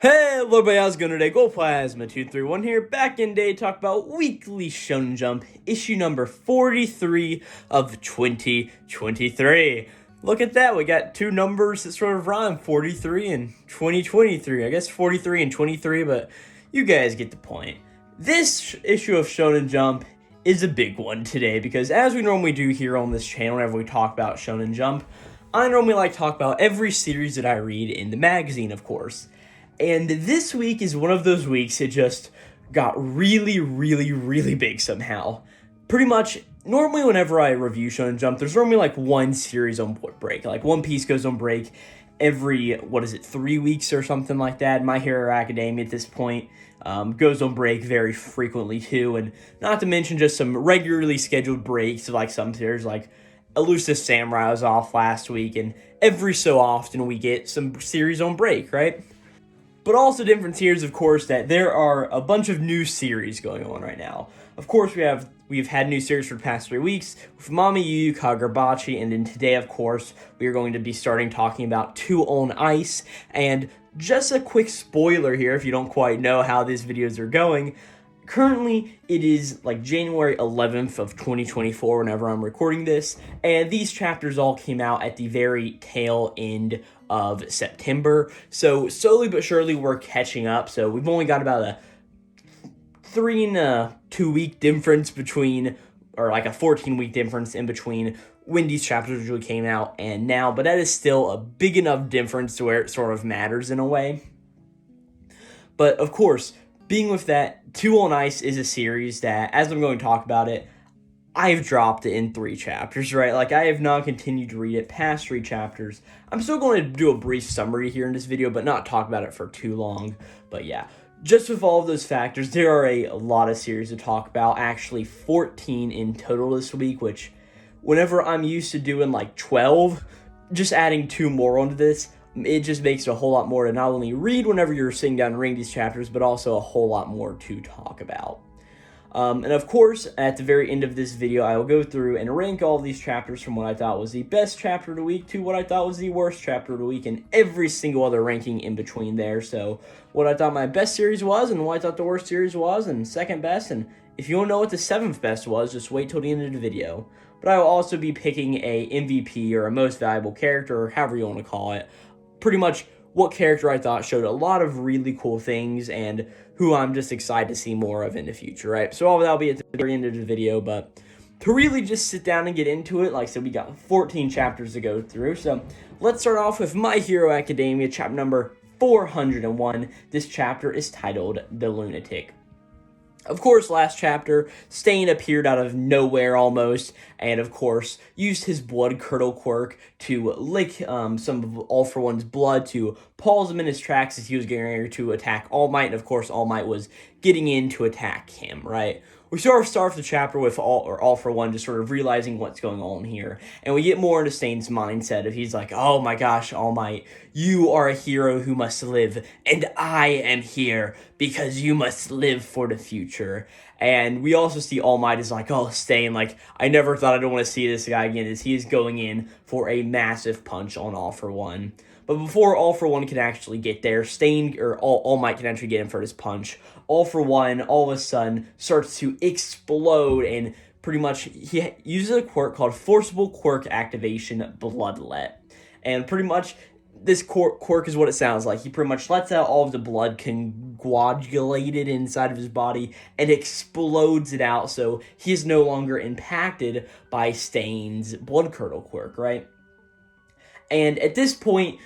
Hey, everybody, how's it going today? Glowplasma231 here, back in day to talk about weekly Shonen Jump, issue number 43 of 2023. Look at that, we got two numbers that sort of rhyme, 43 and 2023. I guess 43 and 23, but you guys get the point. This issue of Shonen Jump is a big one today, because as we normally do here on this channel, whenever we talk about Shonen Jump, I normally like to talk about every series that I read in the magazine, of course. And this week is one of those weeks it just got really big somehow. Pretty much, normally whenever I review Shonen Jump, there's normally like one series on break. Like One Piece goes on break every, 3 weeks or something like that. My Hero Academia at this point goes on break very frequently too. And not to mention just some regularly scheduled breaks of like some series like Elusive Samurai was off last week. And every so often we get some series on break, right? But also difference here is, of course, that there are a bunch of new series going on right now. Of course, we've had new series for the past 3 weeks with MamaYuyu, Kagurabachi, and then today, of course, we are going to be starting talking about Two on Ice. And just a quick spoiler here, if you don't quite know how these videos are going, currently it is like January 11th of 2024 whenever I'm recording this, and these chapters all came out at the very tail end of September, so slowly but surely we're catching up. So we've only got about a 3 and 2 week difference between, or like a 14-week difference in between when these chapters usually came out and now, but that is still a big enough difference to where it sort of matters in a way. But of course, being with that, Two on Ice is a series that, as I'm going to talk about it, I've dropped it in 3 chapters, right? Like, I have not continued to read it past 3 chapters. I'm still going to do a brief summary here in this video, but not talk about it for too long. But yeah, just with all of those factors, there are a lot of series to talk about. Actually, 14 in total this week, which, whenever I'm used to doing like 12, just adding 2 more onto this, it just makes it a whole lot more to not only read whenever you're sitting down and reading these chapters, but also a whole lot more to talk about. And of course, at the very end of this video, I will go through and rank all these chapters from what I thought was the best chapter of the week to what I thought was the worst chapter of the week, and every single other ranking in between there. So what I thought my best series was, and what I thought the worst series was, and second best, and if you want to know what the 7th best was, just wait till the end of the video. But I will also be picking a MVP, or a most valuable character, or however you want to call it. Pretty much what character I thought showed a lot of really cool things, and who I'm just excited to see more of in the future, right? So all of that will be at the very end of the video, but to really just sit down and get into it, like I said, we got 14 chapters to go through. So let's start off with My Hero Academia, chapter number 401. This chapter is titled The Lunatic. Of course, last chapter, Stain appeared out of nowhere almost, and of course, used his blood curdle quirk to lick some of All For One's blood to pause him in his tracks as he was getting ready to attack All Might, and of course, All Might was getting in to attack him, right? We sort of start the chapter with All For One just sort of realizing what's going on here, and we get more into Stain's mindset of he's like, oh my gosh, All Might, you are a hero who must live, and I am here because you must live for the future. And we also see All Might is like, oh, Stain, like, I never thought I'd want to see this guy again, as he is going in for a massive punch on All For One. But before All For One can actually get there, Stain, or All Might can actually get in for his punch, All For One, all of a sudden, starts to explode, and pretty much, he uses a quirk called Forcible Quirk Activation Bloodlet. And pretty much, this quirk is what it sounds like. He pretty much lets out all of the blood coagulated inside of his body and explodes it out, so he is no longer impacted by Stain's blood curdle quirk, right? And at this point,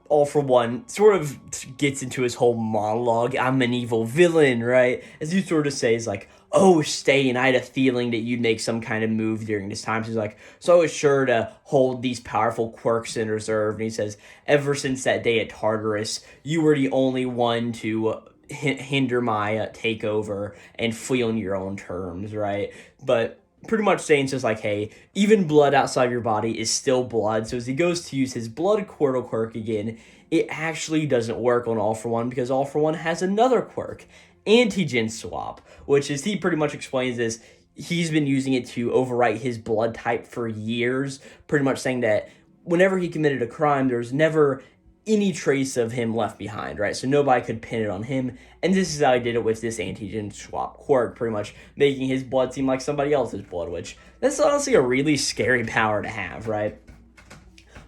All For One sort of gets into his whole monologue, I'm an evil villain, right? As he sort of says, like, oh, Stain, I had a feeling that you'd make some kind of move during this time. So he's like, so I was sure to hold these powerful quirks in reserve. And he says, ever since that day at Tartarus, you were the only one to hinder my takeover and flee on your own terms, right? But pretty much saying just like, hey, even blood outside your body is still blood. So as he goes to use his blood curdle quirk again, it actually doesn't work on All For One, because All For One has another quirk, Antigen Swap, which is, he pretty much explains this, he's been using it to overwrite his blood type for years, pretty much saying that whenever he committed a crime, there's never any trace of him left behind, right? So nobody could pin it on him. And this is how he did it with this antigen swap quirk, pretty much making his blood seem like somebody else's blood, which that's honestly a really scary power to have, right?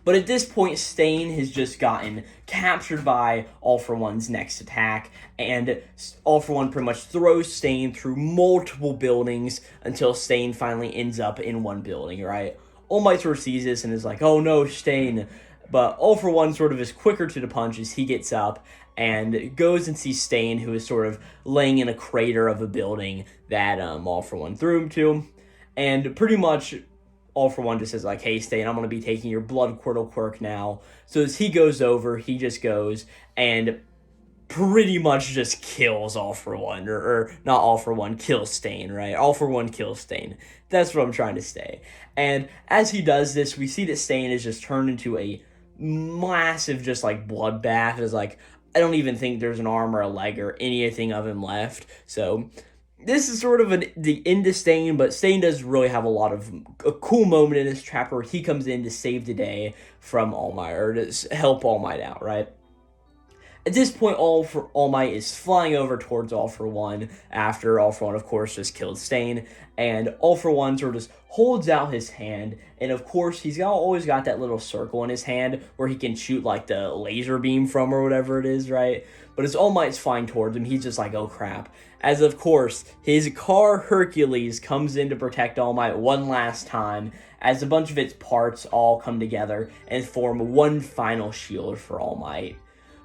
But at this point, Stain has just gotten captured by All For One's next attack, and All For One pretty much throws Stain through multiple buildings until Stain finally ends up in one building, right? All Might sort of sees this and is like, oh no, Stain. But All For One sort of is quicker to the punch as he gets up and goes and sees Stain, who is sort of laying in a crater of a building that All For One threw him to. And pretty much All For One just says like, hey Stain, I'm going to be taking your blood portal quirk now. So as he goes over, he just goes and pretty much just kills All For One, or not All For One, kills Stain, right? All For One kills Stain. That's what I'm trying to say. And as he does this, we see that Stain is just turned into a massive just like bloodbath. It's like, I don't even think there's an arm or a leg or anything of him left. So this is sort of the end of Stain, but Stain does really have a cool moment in this chapter where he comes in to save the day from All Might, or to help All Might out, right? At this point, All Might is flying over towards All For One after All For One, of course, just killed Stain, and All For One sort of just holds out his hand, and of course, he's always got that little circle in his hand where he can shoot, like, the laser beam from or whatever it is, right? But as All Might's flying towards him, he's just like, oh crap. As, of course, his car Hercules comes in to protect All Might one last time, as a bunch of its parts all come together and form one final shield for All Might.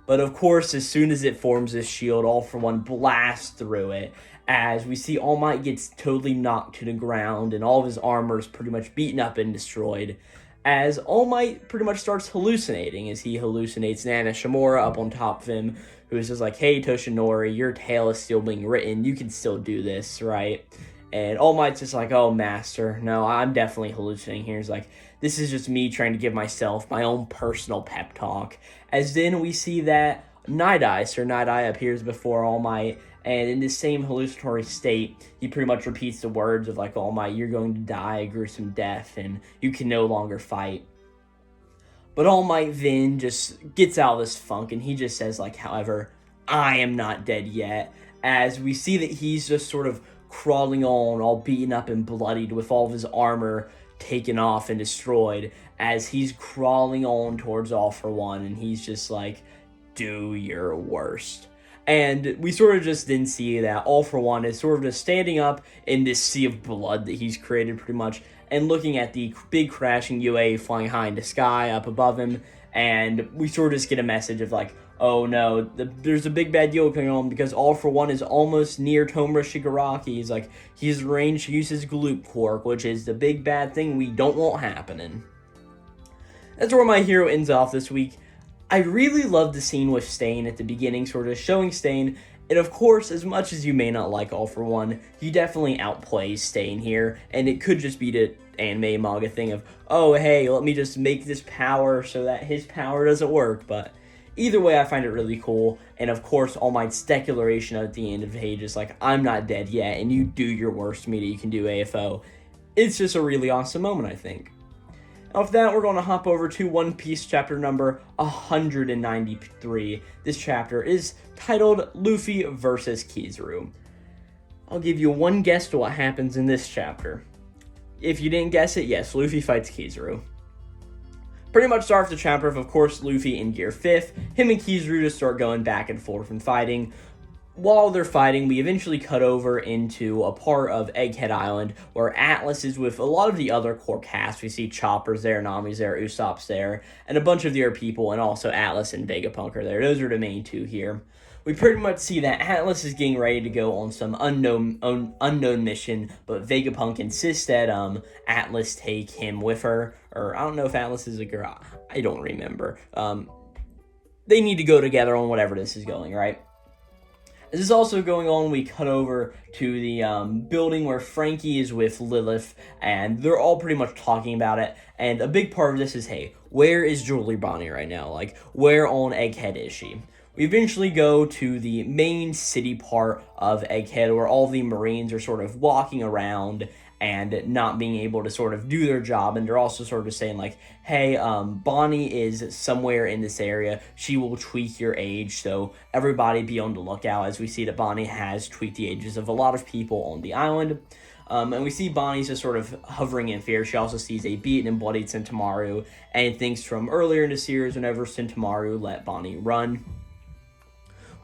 But of course, as soon as it forms this shield, All For One blasts through it, as we see All Might gets totally knocked to the ground, and all of his armor is pretty much beaten up and destroyed, as All Might pretty much starts hallucinating, as he hallucinates Nana Shimura up on top of him, who's just like, hey Toshinori, your tale is still being written, you can still do this, right? And All Might's just like, oh master, no, I'm definitely hallucinating here. He's like, this is just me trying to give myself my own personal pep talk. As then we see that Sir Night-Eye appears before All Might, and in this same hallucinatory state, he pretty much repeats the words of like, All Might, you're going to die a gruesome death, and you can no longer fight. But All Might then just gets out of this funk, and he just says like, however, I am not dead yet, as we see that he's just sort of crawling on, all beaten up and bloodied with all of his armor taken off and destroyed, as he's crawling on towards All For One, and he's just like, do your worst. And we sort of just then see that All For One is sort of just standing up in this sea of blood that he's created pretty much, and looking at the big crashing UA flying high in the sky up above him, and we sort of just get a message of like, oh no, there's a big bad deal going on because All For One is almost near Tomura Shigaraki. He's like, he's arranged to use his Gloop Quirk, which is the big bad thing we don't want happening. That's where my hero ends off this week. I really love the scene with Stain at the beginning, sort of showing Stain, and of course, as much as you may not like All For One, he definitely outplays Stain here, and it could just be the anime manga thing of, oh hey, let me just make this power so that his power doesn't work, but either way, I find it really cool, and of course, All Might's declaration at the end of the page is like, I'm not dead yet, and you do your worst to me that you can do, AFO. It's just a really awesome moment, I think. Now, with that, we're going to hop over to One Piece chapter number 193. This chapter is titled Luffy vs. Kizaru. I'll give you one guess to what happens in this chapter. If you didn't guess it, yes, Luffy fights Kizaru. Pretty much start off the chapter of course, Luffy in Gear 5th. Him and Kizaru just start going back and forth and fighting. While they're fighting, we eventually cut over into a part of Egghead Island where Atlas is with a lot of the other core cast. We see Chopper's there, Nami's there, Usopp's there, and a bunch of the other people, and also Atlas and Vegapunk are there. Those are the main two here. We pretty much see that Atlas is getting ready to go on some unknown mission, but Vegapunk insists that Atlas take him with her. Or I don't know if Atlas is a girl. I don't remember. They need to go together on whatever this is going, right? As this is also going on, we cut over to the building where Frankie is with Lilith, and they're all pretty much talking about it. And a big part of this is, hey, where is Julie Bonnie right now? Like, where on Egghead is she? We eventually go to the main city part of Egghead where all the Marines are sort of walking around and not being able to sort of do their job. And they're also sort of saying like, hey, Bonnie is somewhere in this area. She will tweak your age, so everybody be on the lookout, as we see that Bonnie has tweaked the ages of a lot of people on the island. And we see Bonnie's just sort of hovering in fear. She also sees a beaten and bloodied Sentomaru, and thinks from earlier in the series whenever Sentomaru let Bonnie run.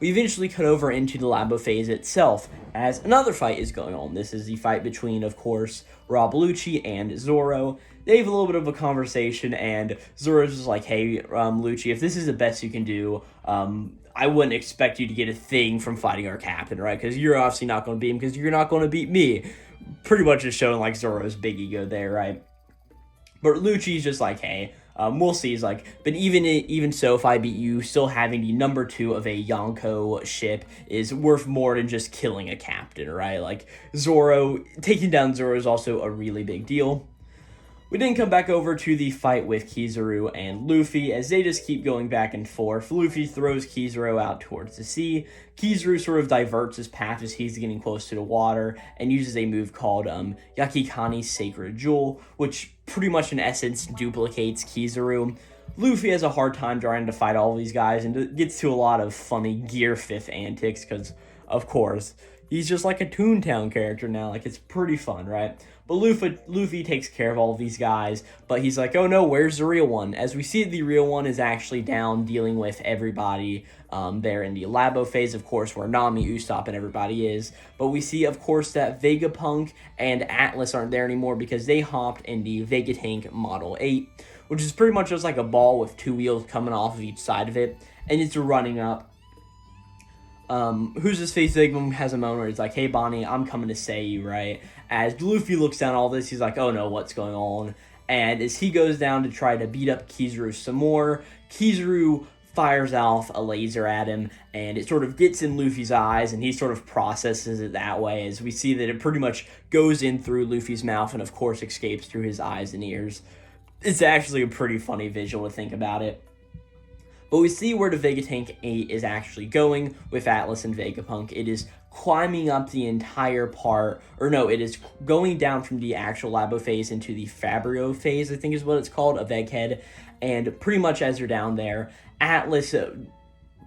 We eventually cut over into the Labo phase itself, as another fight is going on. This is the fight between, of course, Rob Lucci and Zoro. They have a little bit of a conversation, and Zoro's just like, hey, Lucci, if this is the best you can do, I wouldn't expect you to get a thing from fighting our captain, right? Because you're obviously not going to beat him, because you're not going to beat me. Pretty much just showing, like, Zoro's big ego there, right? But Lucci's just like, hey, we'll see. He's like, but even so, if I beat you, still having the number 2 of a Yonko ship is worth more than just killing a captain, right? Like, taking down Zoro is also a really big deal. We then come back over to the fight with Kizaru and Luffy, as they just keep going back and forth. Luffy throws Kizaru out towards the sea. Kizaru sort of diverts his path as he's getting close to the water, and uses a move called Yakikani's Sacred Jewel, which pretty much in essence duplicates Kizaru. Luffy has a hard time trying to fight all of these guys, and gets to a lot of funny Gear 5th antics, because, of course, he's just like a Toontown character now. Like, it's pretty fun, right? But Luffy takes care of all of these guys, but he's like, oh no, where's the real one? As we see, the real one is actually down dealing with everybody there in the Labo phase, of course, where Nami, Usopp, and everybody is. But we see, of course, that Vegapunk and Atlas aren't there anymore because they hopped in the Vegatank Model 8, which is pretty much just like a ball with 2 wheels coming off of each side of it, and it's running up. Who's his face? Vegapunk has a moment where he's like, hey Bonnie, I'm coming to save you, right? As Luffy looks down all this, he's like, oh no, what's going on? And as he goes down to try to beat up Kizaru some more, Kizaru fires off a laser at him, and it sort of gets in Luffy's eyes, and he sort of processes it that way, as we see that it pretty much goes in through Luffy's mouth and of course escapes through his eyes and ears. It's actually a pretty funny visual to think about it. But we see where the Vegatank 8 is actually going with Atlas and Vegapunk. It is climbing up the entire part, or no, it is going down from the actual Labo phase into the Fabrio phase, I think is what it's called, of Egghead. And pretty much as you're down there, Atlas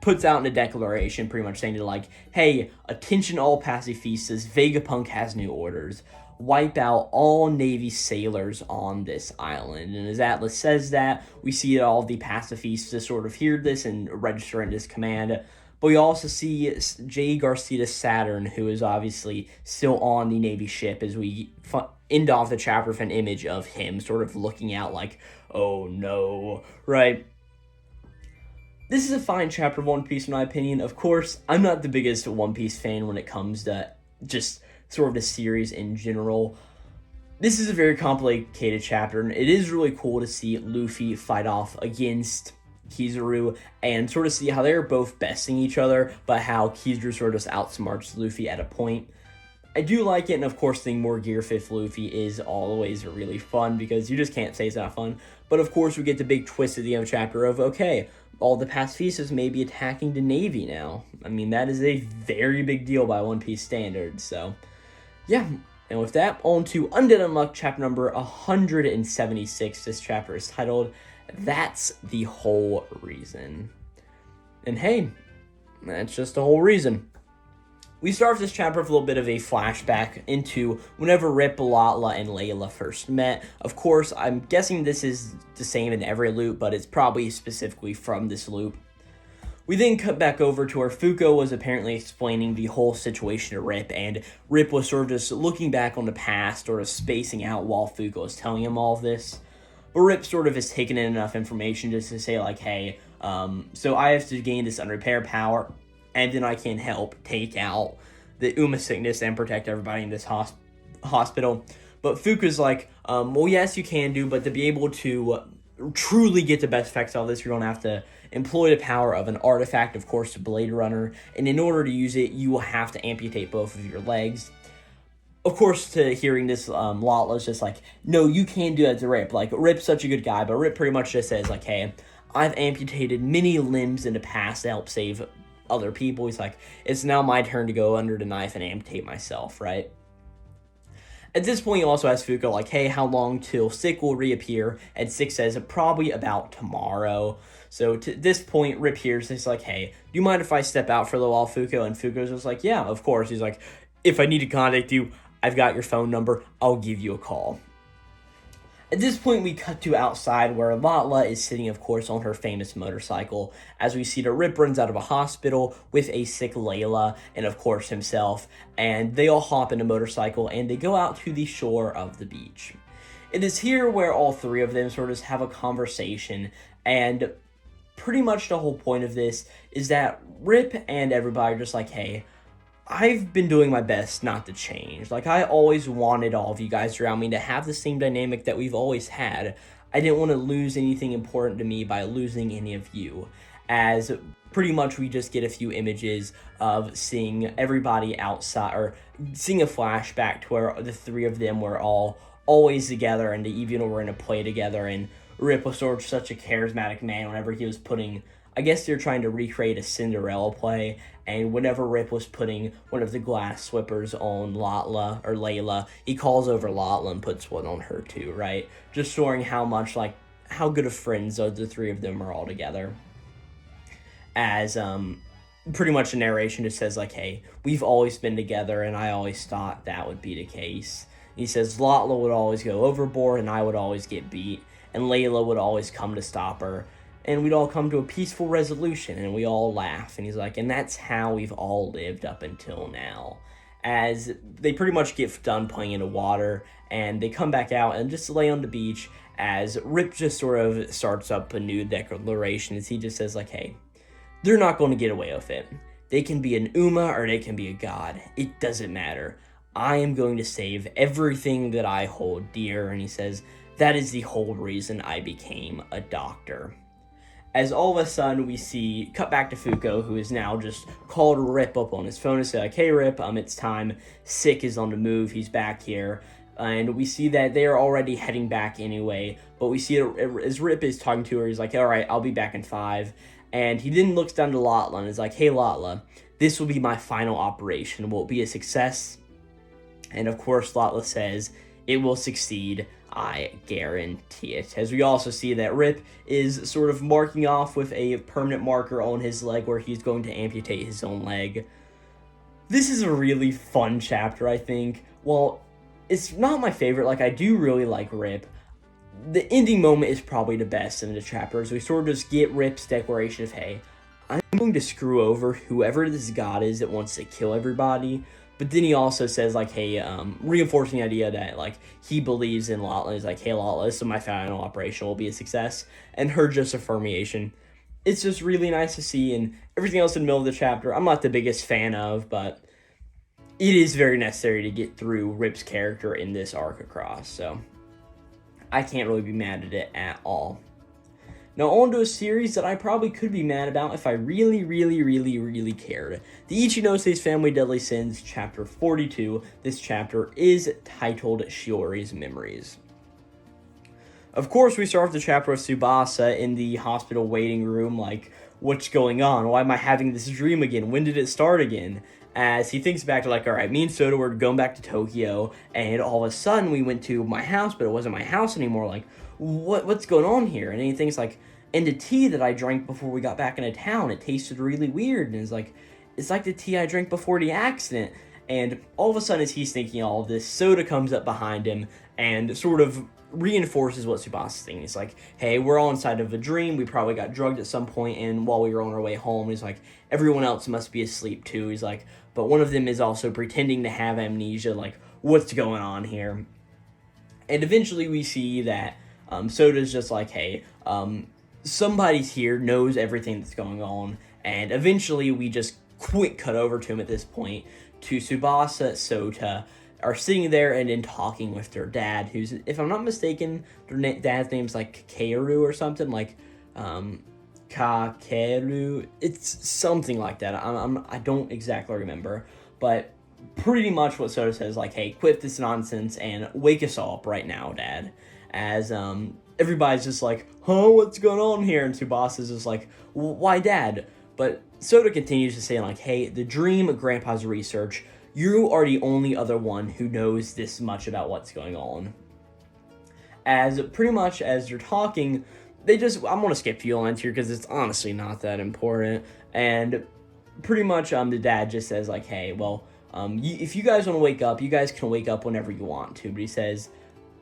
puts out in a declaration pretty much saying to like, hey, attention all pacifistas, Vegapunk has new orders. Wipe out all Navy sailors on this island. And as Atlas says that, we see that all the pacifistas sort of hear this and register in this command. But we also see J. Garcia Saturn, who is obviously still on the Navy ship, as we end off the chapter with an image of him sort of looking out like, oh no, right? This is a fine chapter of One Piece in my opinion. Of course, I'm not the biggest One Piece fan when it comes to just sort of the series in general. This is a very complicated chapter, and it is really cool to see Luffy fight off against Kizaru and sort of see how they're both besting each other, but how Kizaru sort of just outsmarts Luffy at a point. I do like it, and of course seeing more Gear 5th Luffy is always really fun, because you just can't say it's not fun. But of course we get the big twist at the end of the chapter of, okay, all the pacifistas may be attacking the Navy now. I mean, that is a very big deal by One Piece standards, so yeah. And with that, on to Undead Unluck, chapter number 176. This chapter is titled, That's the Whole Reason. And hey, that's just the whole reason. We start with this chapter with a little bit of a flashback into whenever Rip, Latla, and Layla first met. Of course, I'm guessing this is the same in every loop, but it's probably specifically from this loop. We then cut back over to where Fuko was apparently explaining the whole situation to Rip, and Rip was sort of just looking back on the past, sort of spacing out while Fuko was telling him all of this. But Rip sort of has taken in enough information just to say like, hey, so I have to gain this unrepair power, and then I can help take out the Uma sickness and protect everybody in this hospital. But Fuka's like, well, yes, you can do, but to be able to truly get the best effects out of this, you're going to have to employ the power of an artifact, of course, Blade Runner, and in order to use it, you will have to amputate both of your legs. Of course, to hearing this, Latla's just like, no, you can't do that to Rip. Like, Rip's such a good guy, but Rip pretty much just says, like, hey, I've amputated many limbs in the past to help save other people. He's like, it's now my turn to go under the knife and amputate myself, right? At this point, he also asks Fuko, like, hey, how long till Sick will reappear? And Sick says, probably about tomorrow. So to this point, Rip hears this, like, hey, do you mind if I step out for a little while, Fuko? And Fuko's just like, yeah, of course. He's like, if I need to contact you, I've got your phone number. I'll give you a call. At this point, we cut to outside where Latla is sitting, of course, on her famous motorcycle, as we see that Rip runs out of a hospital with a sick Layla and, of course, himself, and they all hop in a motorcycle and they go out to the shore of the beach. It is here where all three of them sort of have a conversation, and pretty much the whole point of this is that Rip and everybody are just like, hey, I've been doing my best not to change. Like, I always wanted all of you guys around me to have the same dynamic that we've always had. I didn't want to lose anything important to me by losing any of you. As pretty much we just get a few images of seeing everybody outside, or seeing a flashback to where the three of them were all always together and they even were in a play together. And Rip was sort of such a charismatic man whenever he was putting, I guess they're trying to recreate a Cinderella play, and whenever Rip was putting one of the glass slippers on Latla, or Layla, he calls over Latla and puts one on her too, right? Just showing how much, like, how good of friends the three of them are all together. As, pretty much the narration just says, like, hey, we've always been together, and I always thought that would be the case. He says Latla would always go overboard, and I would always get beat, and Layla would always come to stop her. And we'd all come to a peaceful resolution, and we all laugh. And he's like, and that's how we've all lived up until now. As they pretty much get done playing in the water, and they come back out and just lay on the beach, as Rip just sort of starts up a new declaration, as he just says, like, hey, they're not going to get away with it. They can be an Uma or they can be a god. It doesn't matter. I am going to save everything that I hold dear. And he says, that is the whole reason I became a doctor. As all of a sudden we see, cut back to Fuko, who is now just called Rip up on his phone and say, like, hey Rip, it's time. Sick is on the move, he's back here. And we see that they are already heading back anyway, but we see as Rip is talking to her, he's like, alright, I'll be back in 5. And he then looks down to Latla and is like, hey Latla, this will be my final operation. Will it be a success? And of course Latla says, it will succeed. I guarantee it. As we also see that Rip is sort of marking off with a permanent marker on his leg where he's going to amputate his own leg. This is a really fun chapter, I think. Well, it's not my favorite. Like, I do really like Rip. The ending moment is probably the best in the chapter, as we sort of just get Rip's declaration of, hey, I'm going to screw over whoever this god is that wants to kill everybody. But then he also says, like, hey, reinforcing the idea that, like, he believes in Latla. He's like, hey, Latla, so my final operation will be a success. And her just affirmation. It's just really nice to see, and everything else in the middle of the chapter, I'm not the biggest fan of, but it is very necessary to get through Rip's character in this arc across, so I can't really be mad at it at all. Now on to a series that I probably could be mad about if I really, really, really, really cared. The Ichinose Family Deadly Sins, Chapter 42. This chapter is titled Shiori's Memories. Of course, we start off the chapter with Tsubasa in the hospital waiting room, like, what's going on? Why am I having this dream again? When did it start again? As he thinks back to, like, alright, me and Soda were going back to Tokyo, and all of a sudden we went to my house, but it wasn't my house anymore. Like, what's going on here? And he thinks, like, and the tea that I drank before we got back into town, it tasted really weird. And it's like the tea I drank before the accident. And all of a sudden, as he's thinking all of this, Soda comes up behind him and sort of reinforces what Tsubasa's thinking. It's like, hey, we're all inside of a dream. We probably got drugged at some point, and while we were on our way home, he's like, everyone else must be asleep too. He's like, but one of them is also pretending to have amnesia. Like, what's going on here? And eventually we see that Soda's just like, hey, somebody's here, knows everything that's going on, and eventually we just quick cut over to him at this point, to Tsubasa, Sota, are sitting there and then talking with their dad, who's, if I'm not mistaken, their dad's name's like Kakeru or something, like, Kakeru, it's something like that, I don't exactly remember, but pretty much what Sota says, like, hey, quit this nonsense and wake us all up right now, Dad, as, everybody's just like, huh, what's going on here? And Tsubasa's just like, why, Dad? But Soda continues to say, like, hey, the dream, Grandpa's research, you are the only other one who knows this much about what's going on. As pretty much as you're talking, I'm going to skip few lines here because it's honestly not that important. And pretty much the dad just says like, hey, well, if you guys want to wake up, you guys can wake up whenever you want to. But he says,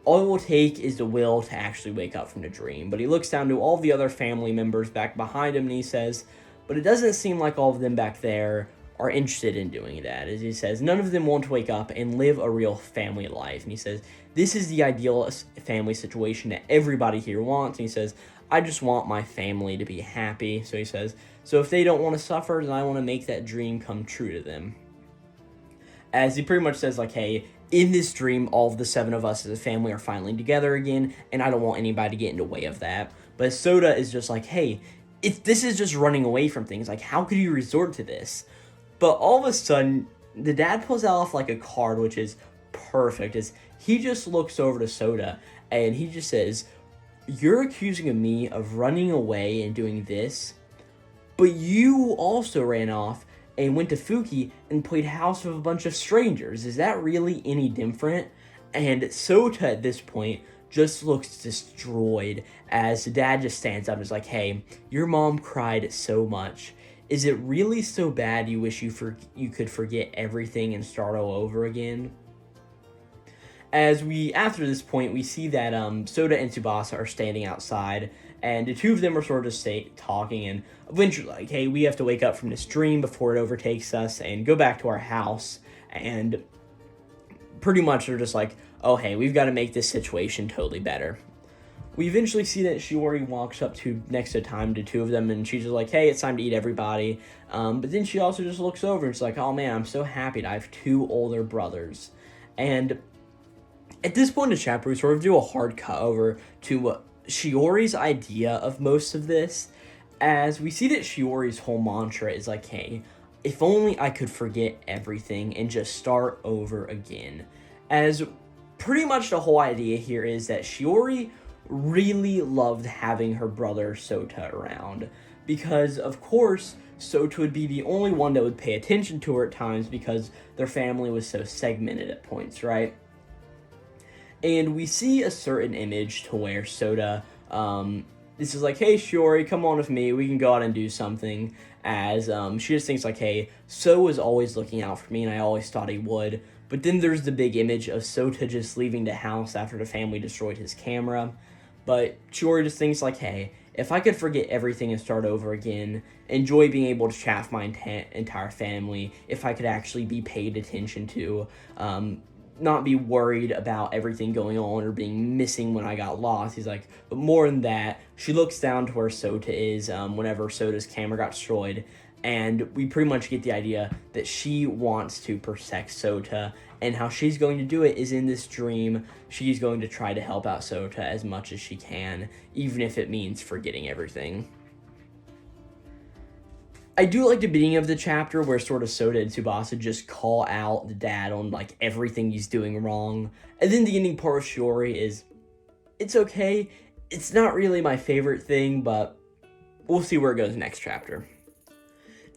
all it will take is the will to actually wake up from the dream. But he looks down to all the other family members back behind him and he says, but it doesn't seem like all of them back there are interested in doing that. As he says, none of them want to wake up and live a real family life. And he says, this is the ideal family situation that everybody here wants. And he says, I just want my family to be happy. So he says, so if they don't want to suffer, then I want to make that dream come true to them. As he pretty much says like, hey, in this dream, all of the 7 of us as a family are finally together again, and I don't want anybody to get in the way of that. But Sota is just like, hey, this is just running away from things. Like, how could you resort to this? But all of a sudden, the dad pulls out off like a card, which is perfect. As he just looks over to Sota, and he just says, you're accusing of me of running away and doing this, but you also ran off and went to Fuki and played house with a bunch of strangers. Is that really any different? And Sota at this point just looks destroyed as the dad just stands up and is like, hey, your mom cried so much. Is it really so bad you wish you could forget everything and start all over again? After this point, we see that Sota and Tsubasa are standing outside, and the two of them are sort of talking, and eventually like, hey, we have to wake up from this dream before it overtakes us and go back to our house. And pretty much they're just like, oh, hey, we've got to make this situation totally better. We eventually see that Shiori walks up next to the two of them, and she's just like, hey, it's time to eat everybody. But then she also just looks over and she's like, oh man, I'm so happy that I have 2 older brothers. And at this point in the chapter, we sort of do a hard cut over to Shiori's idea of most of this, as we see that Shiori's whole mantra is like, hey, if only I could forget everything and just start over again. As pretty much the whole idea here is that Shiori really loved having her brother Sota around, because of course Sota would be the only one that would pay attention to her at times because their family was so segmented at points, right? And we see a certain image to where Sota, this is like, hey, Shiori, come on with me. We can go out and do something. As she just thinks like, hey, So was always looking out for me, and I always thought he would. But then there's the big image of Sota just leaving the house after the family destroyed his camera. But Shiori just thinks like, hey, if I could forget everything and start over again, enjoy being able to chat with my entire family, if I could actually be paid attention to, not be worried about everything going on or being missing when I got lost. He's like, but more than that, she looks down to where Sota is whenever Sota's camera got destroyed, and we pretty much get the idea that she wants to protect Sota, and how she's going to do it is in this dream. She's going to try to help out Sota as much as she can, even if it means forgetting everything. I do like the beginning of the chapter where sort of Sota and Tsubasa just call out the dad on like everything he's doing wrong. And then the ending part of Shiori is, it's okay. It's not really my favorite thing, but we'll see where it goes next chapter.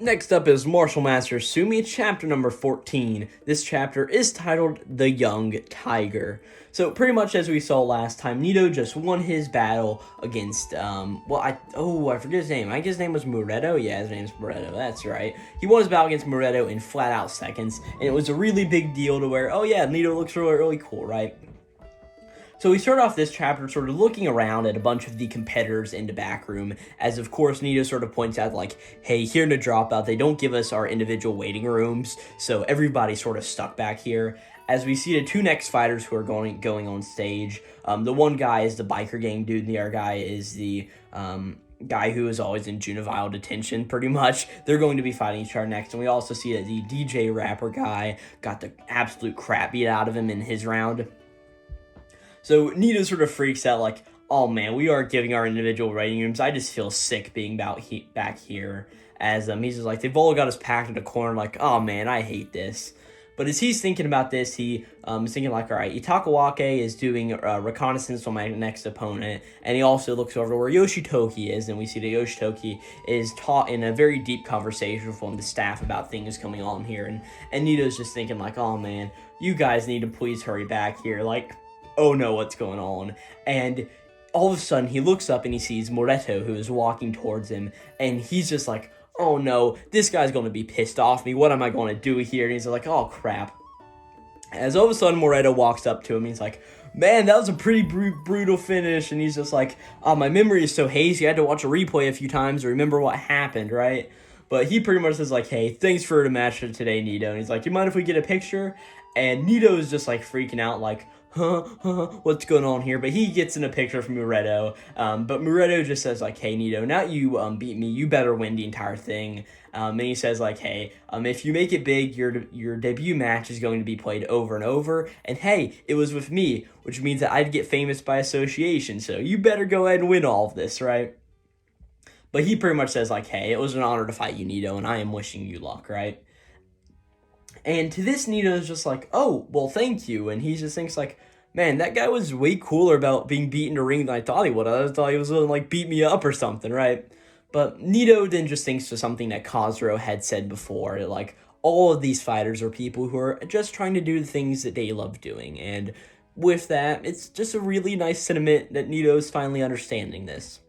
Next up is Martial Master Asumi, chapter number 14. This chapter is titled The Young Tiger. So pretty much as we saw last time, Nito just won his battle against, I forget his name. I think his name was Muretto. Yeah, his name's Muretto. That's right. He won his battle against Muretto in flat out seconds, and it was a really big deal to where, oh yeah, Nito looks really, really cool, right? So we start off this chapter sort of looking around at a bunch of the competitors in the back room, as of course Nito sort of points out like, hey, here in the dropout, they don't give us our individual waiting rooms, so everybody's sort of stuck back here. As we see the 2 next fighters who are going on stage, the one guy is the biker gang dude, and the other guy is the guy who is always in juvenile detention, pretty much. They're going to be fighting each other next, and we also see that the DJ rapper guy got the absolute crap beat out of him in his round. So Nito sort of freaks out like, oh man, we are giving our individual waiting rooms. I just feel sick being back here. As he's just like, they've all got us packed in a corner like, oh man, I hate this. But as he's thinking about this, he is thinking like, all right, Itakawake is doing reconnaissance on my next opponent, and he also looks over to where Yoshitoki is, and we see that Yoshitoki is taught in a very deep conversation with one of the staff about things coming on here, and Nito's just thinking like, oh man, you guys need to please hurry back here, like, oh no, what's going on? And all of a sudden, he looks up and he sees Moretto, who is walking towards him, and he's just like, oh no, this guy's going to be pissed off me. What am I going to do here? And he's like, oh crap. As all of a sudden, Moretto walks up to him. He's like, man, that was a pretty brutal finish. And he's just like, oh, my memory is so hazy. I had to watch a replay a few times to remember what happened, right? But he pretty much says like, hey, thanks for the match today, Nito. And he's like, you mind if we get a picture? And Nito is just like freaking out like, what's going on here? But he gets in a picture from Muretto, but Muretto just says like, hey Nito, now you beat me, you better win the entire thing. And he says like, hey, if you make it big, your debut match is going to be played over and over, and hey, it was with me, which means that I'd get famous by association, so you better go ahead and win all of this, right? But he pretty much says like, hey, it was an honor to fight you, Nito, and I am wishing you luck, right? And to this, Nito's just like, oh, well, thank you. And he just thinks like, man, that guy was way cooler about being beaten to ring than I thought he would. I thought he was going to, like, beat me up or something, right? But Nito then just thinks of something that Kazuro had said before, like, all of these fighters are people who are just trying to do the things that they love doing. And with that, it's just a really nice sentiment that Nito's finally understanding this.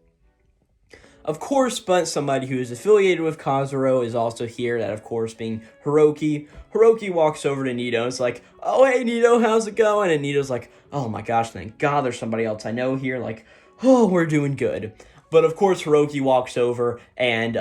Of course, but somebody who is affiliated with Kazuro is also here, that of course being Hiroki. Hiroki walks over to Nito and is like, oh hey Nito, how's it going? And Nito's like, oh my gosh, thank God there's somebody else I know here, like, oh, we're doing good. But of course, Hiroki walks over, and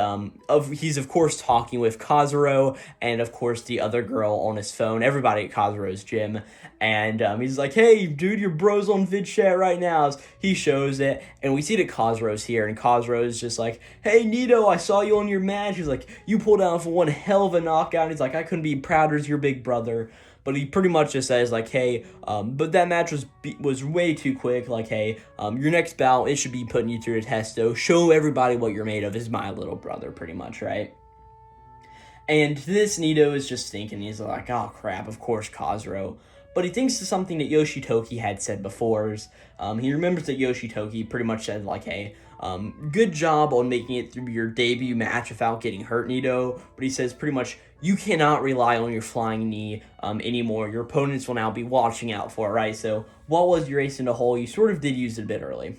he's of course talking with Kazuro, and of course the other girl on his phone, everybody at Kazuro's gym, and he's like, hey dude, your bro's on vid chat right now. He shows it, and we see that Kazuro's here, and Kazuro's just like, hey Nito, I saw you on your match. He's like, you pulled out for one hell of a knockout. And he's like, I couldn't be prouder as your big brother. But he pretty much just says, like, hey, but that match was way too quick. Like, hey, your next bout, it should be putting you through a test, though. Show everybody what you're made of is my little brother, pretty much, right? And this, Nito is just thinking, he's like, oh, crap, of course, Kazuro. But he thinks of something that Yoshitoki had said before. He remembers that Yoshitoki pretty much said, like, hey, good job on making it through your debut match without getting hurt, Nito. But he says pretty much, you cannot rely on your flying knee anymore. Your opponents will now be watching out for it, right? So what was your ace in the hole? You sort of did use it a bit early.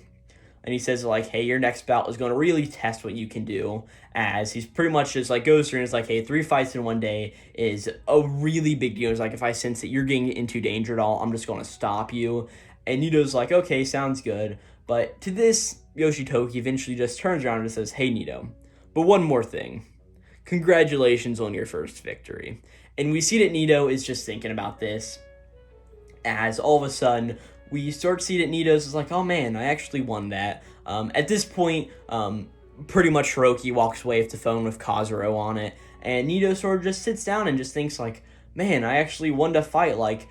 And he says, like, hey, your next bout is going to really test what you can do, as he's pretty much just, like, goes through and is like, hey, 3 fights in one day is a really big deal. It's like, if I sense that you're getting into danger at all, I'm just going to stop you. And Nito's like, okay, sounds good. But to this, Yoshitoki eventually just turns around and says, hey, Nito, but one more thing. Congratulations on your first victory. And we see that Nito is just thinking about this, as all of a sudden, we start to see that Nito's is like, oh man, I actually won that. At this point, pretty much Hiroki walks away with the phone with Kazuro on it, and Nito sort of just sits down and just thinks like, man, I actually won the fight, like,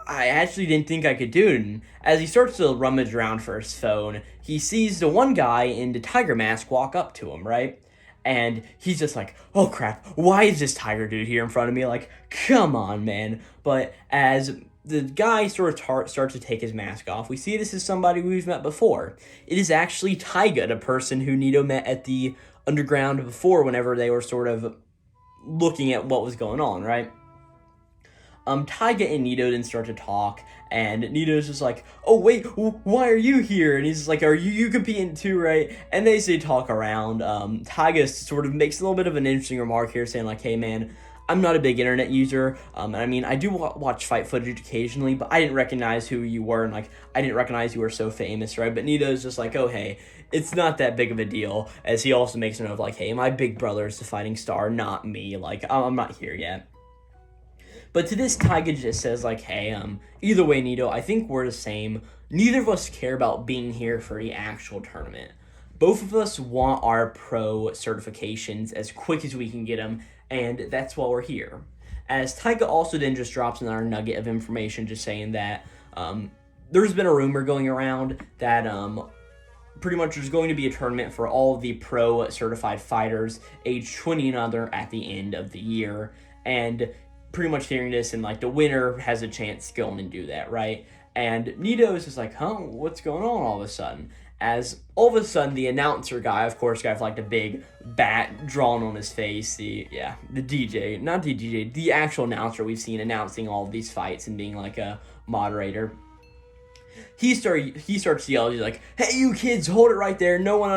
I actually didn't think I could do it. And as he starts to rummage around for his phone, he sees the one guy in the tiger mask walk up to him, right? And he's just like, oh crap, why is this tiger dude here in front of me? Like, come on, man. But as the guy sort of starts to take his mask off, we see this is somebody we've met before. It is actually Taiga, the person who Nito met at the underground before, whenever they were sort of looking at what was going on, right? Taiga and Nito then start to talk, and Nito's just like, oh wait, why are you here? And he's like, are you competing too, right? And they say talk around. Taiga sort of makes a little bit of an interesting remark here, saying like, hey man, I'm not a big internet user. And I mean, I do watch fight footage occasionally, but I didn't recognize who you were, and like, I didn't recognize you were so famous, right? But Nito's just like, oh hey, it's not that big of a deal, as he also makes a note of like, hey, my big brother is the fighting star, not me. Like, I'm not here yet. But to this, Taiga just says, like, hey, either way, Nito, I think we're the same. Neither of us care about being here for the actual tournament. Both of us want our pro certifications as quick as we can get them, and that's why we're here. As Taiga also then just drops another nugget of information, just saying that there's been a rumor going around that pretty much there's going to be a tournament for all of the pro certified fighters age 20 and under at the end of the year. And pretty much hearing this, and like the winner has a chance to go in and do that, right? And Nito is just like, huh, what's going on all of a sudden? As all of a sudden the announcer guy, of course, guy with like the big bat drawn on his face, the DJ, not the DJ, the actual announcer we've seen announcing all of these fights and being like a moderator. He starts yelling, he's like, hey, you kids, hold it right there. No one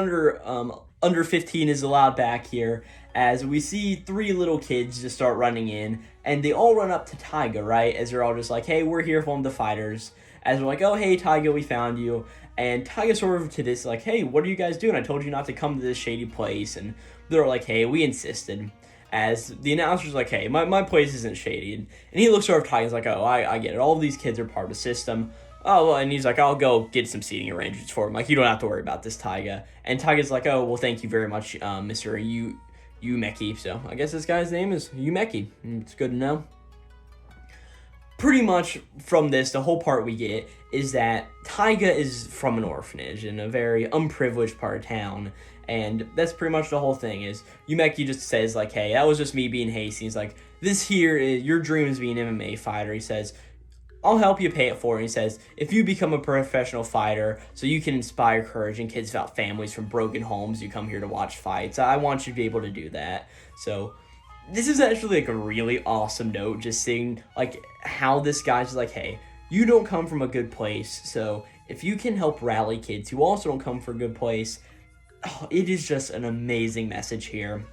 under 15 is allowed back here. As we see 3 little kids just start running in, and they all run up to Taiga, right? As they're all just like, hey, we're here from the fighters. As we're like, oh, hey, Taiga, we found you. And Taiga sort of to this, like, hey, what are you guys doing? I told you not to come to this shady place. And they're like, hey, we insisted. As the announcer's like, hey, my place isn't shady. And he looks over at Taiga's like, oh, I get it. All of these kids are part of the system. Oh, well, and he's like, I'll go get some seating arrangements for him. Like, you don't have to worry about this, Taiga. And Taiga's like, oh, well, thank you very much, Mr. U.M.M.I. So I guess this guy's name is U.M.M.I. It's good to know. Pretty much from this, the whole part we get is that Taiga is from an orphanage in a very unprivileged part of town. And that's pretty much the whole thing is U.M.M.I. just says, like, hey, that was just me being hasty. He's like, this here is your dream is being an MMA fighter. He says, I'll help you pay it forward. And he says, if you become a professional fighter so you can inspire courage in kids without families from broken homes, you come here to watch fights. I want you to be able to do that. So this is actually like a really awesome note, just seeing like how this guy's like, hey, you don't come from a good place. So if you can help rally kids who also don't come from a good place, it is just an amazing message here.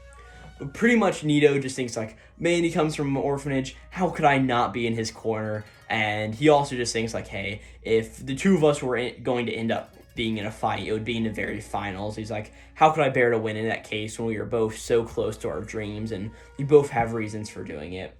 Pretty much Nito just thinks like, man, he comes from an orphanage. How could I not be in his corner? And he also just thinks like, hey, if the two of us were going to end up being in a fight, it would be in the very finals. He's like, how could I bear to win in that case when we are both so close to our dreams and we both have reasons for doing it?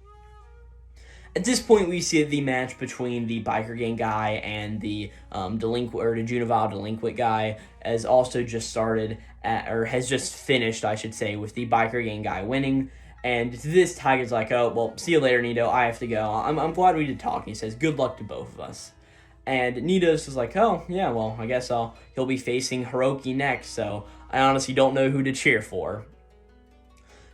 At this point, we see the match between the biker gang guy and the juvenile delinquent guy has also just started, or has just finished, I should say, with the biker gang guy winning. And this Tiger's like, oh, well, see you later, Nito. I have to go. I'm glad we did talk. And he says, good luck to both of us. And Nito's is like, oh, yeah, well, I guess he'll be facing Hiroki next, so I honestly don't know who to cheer for.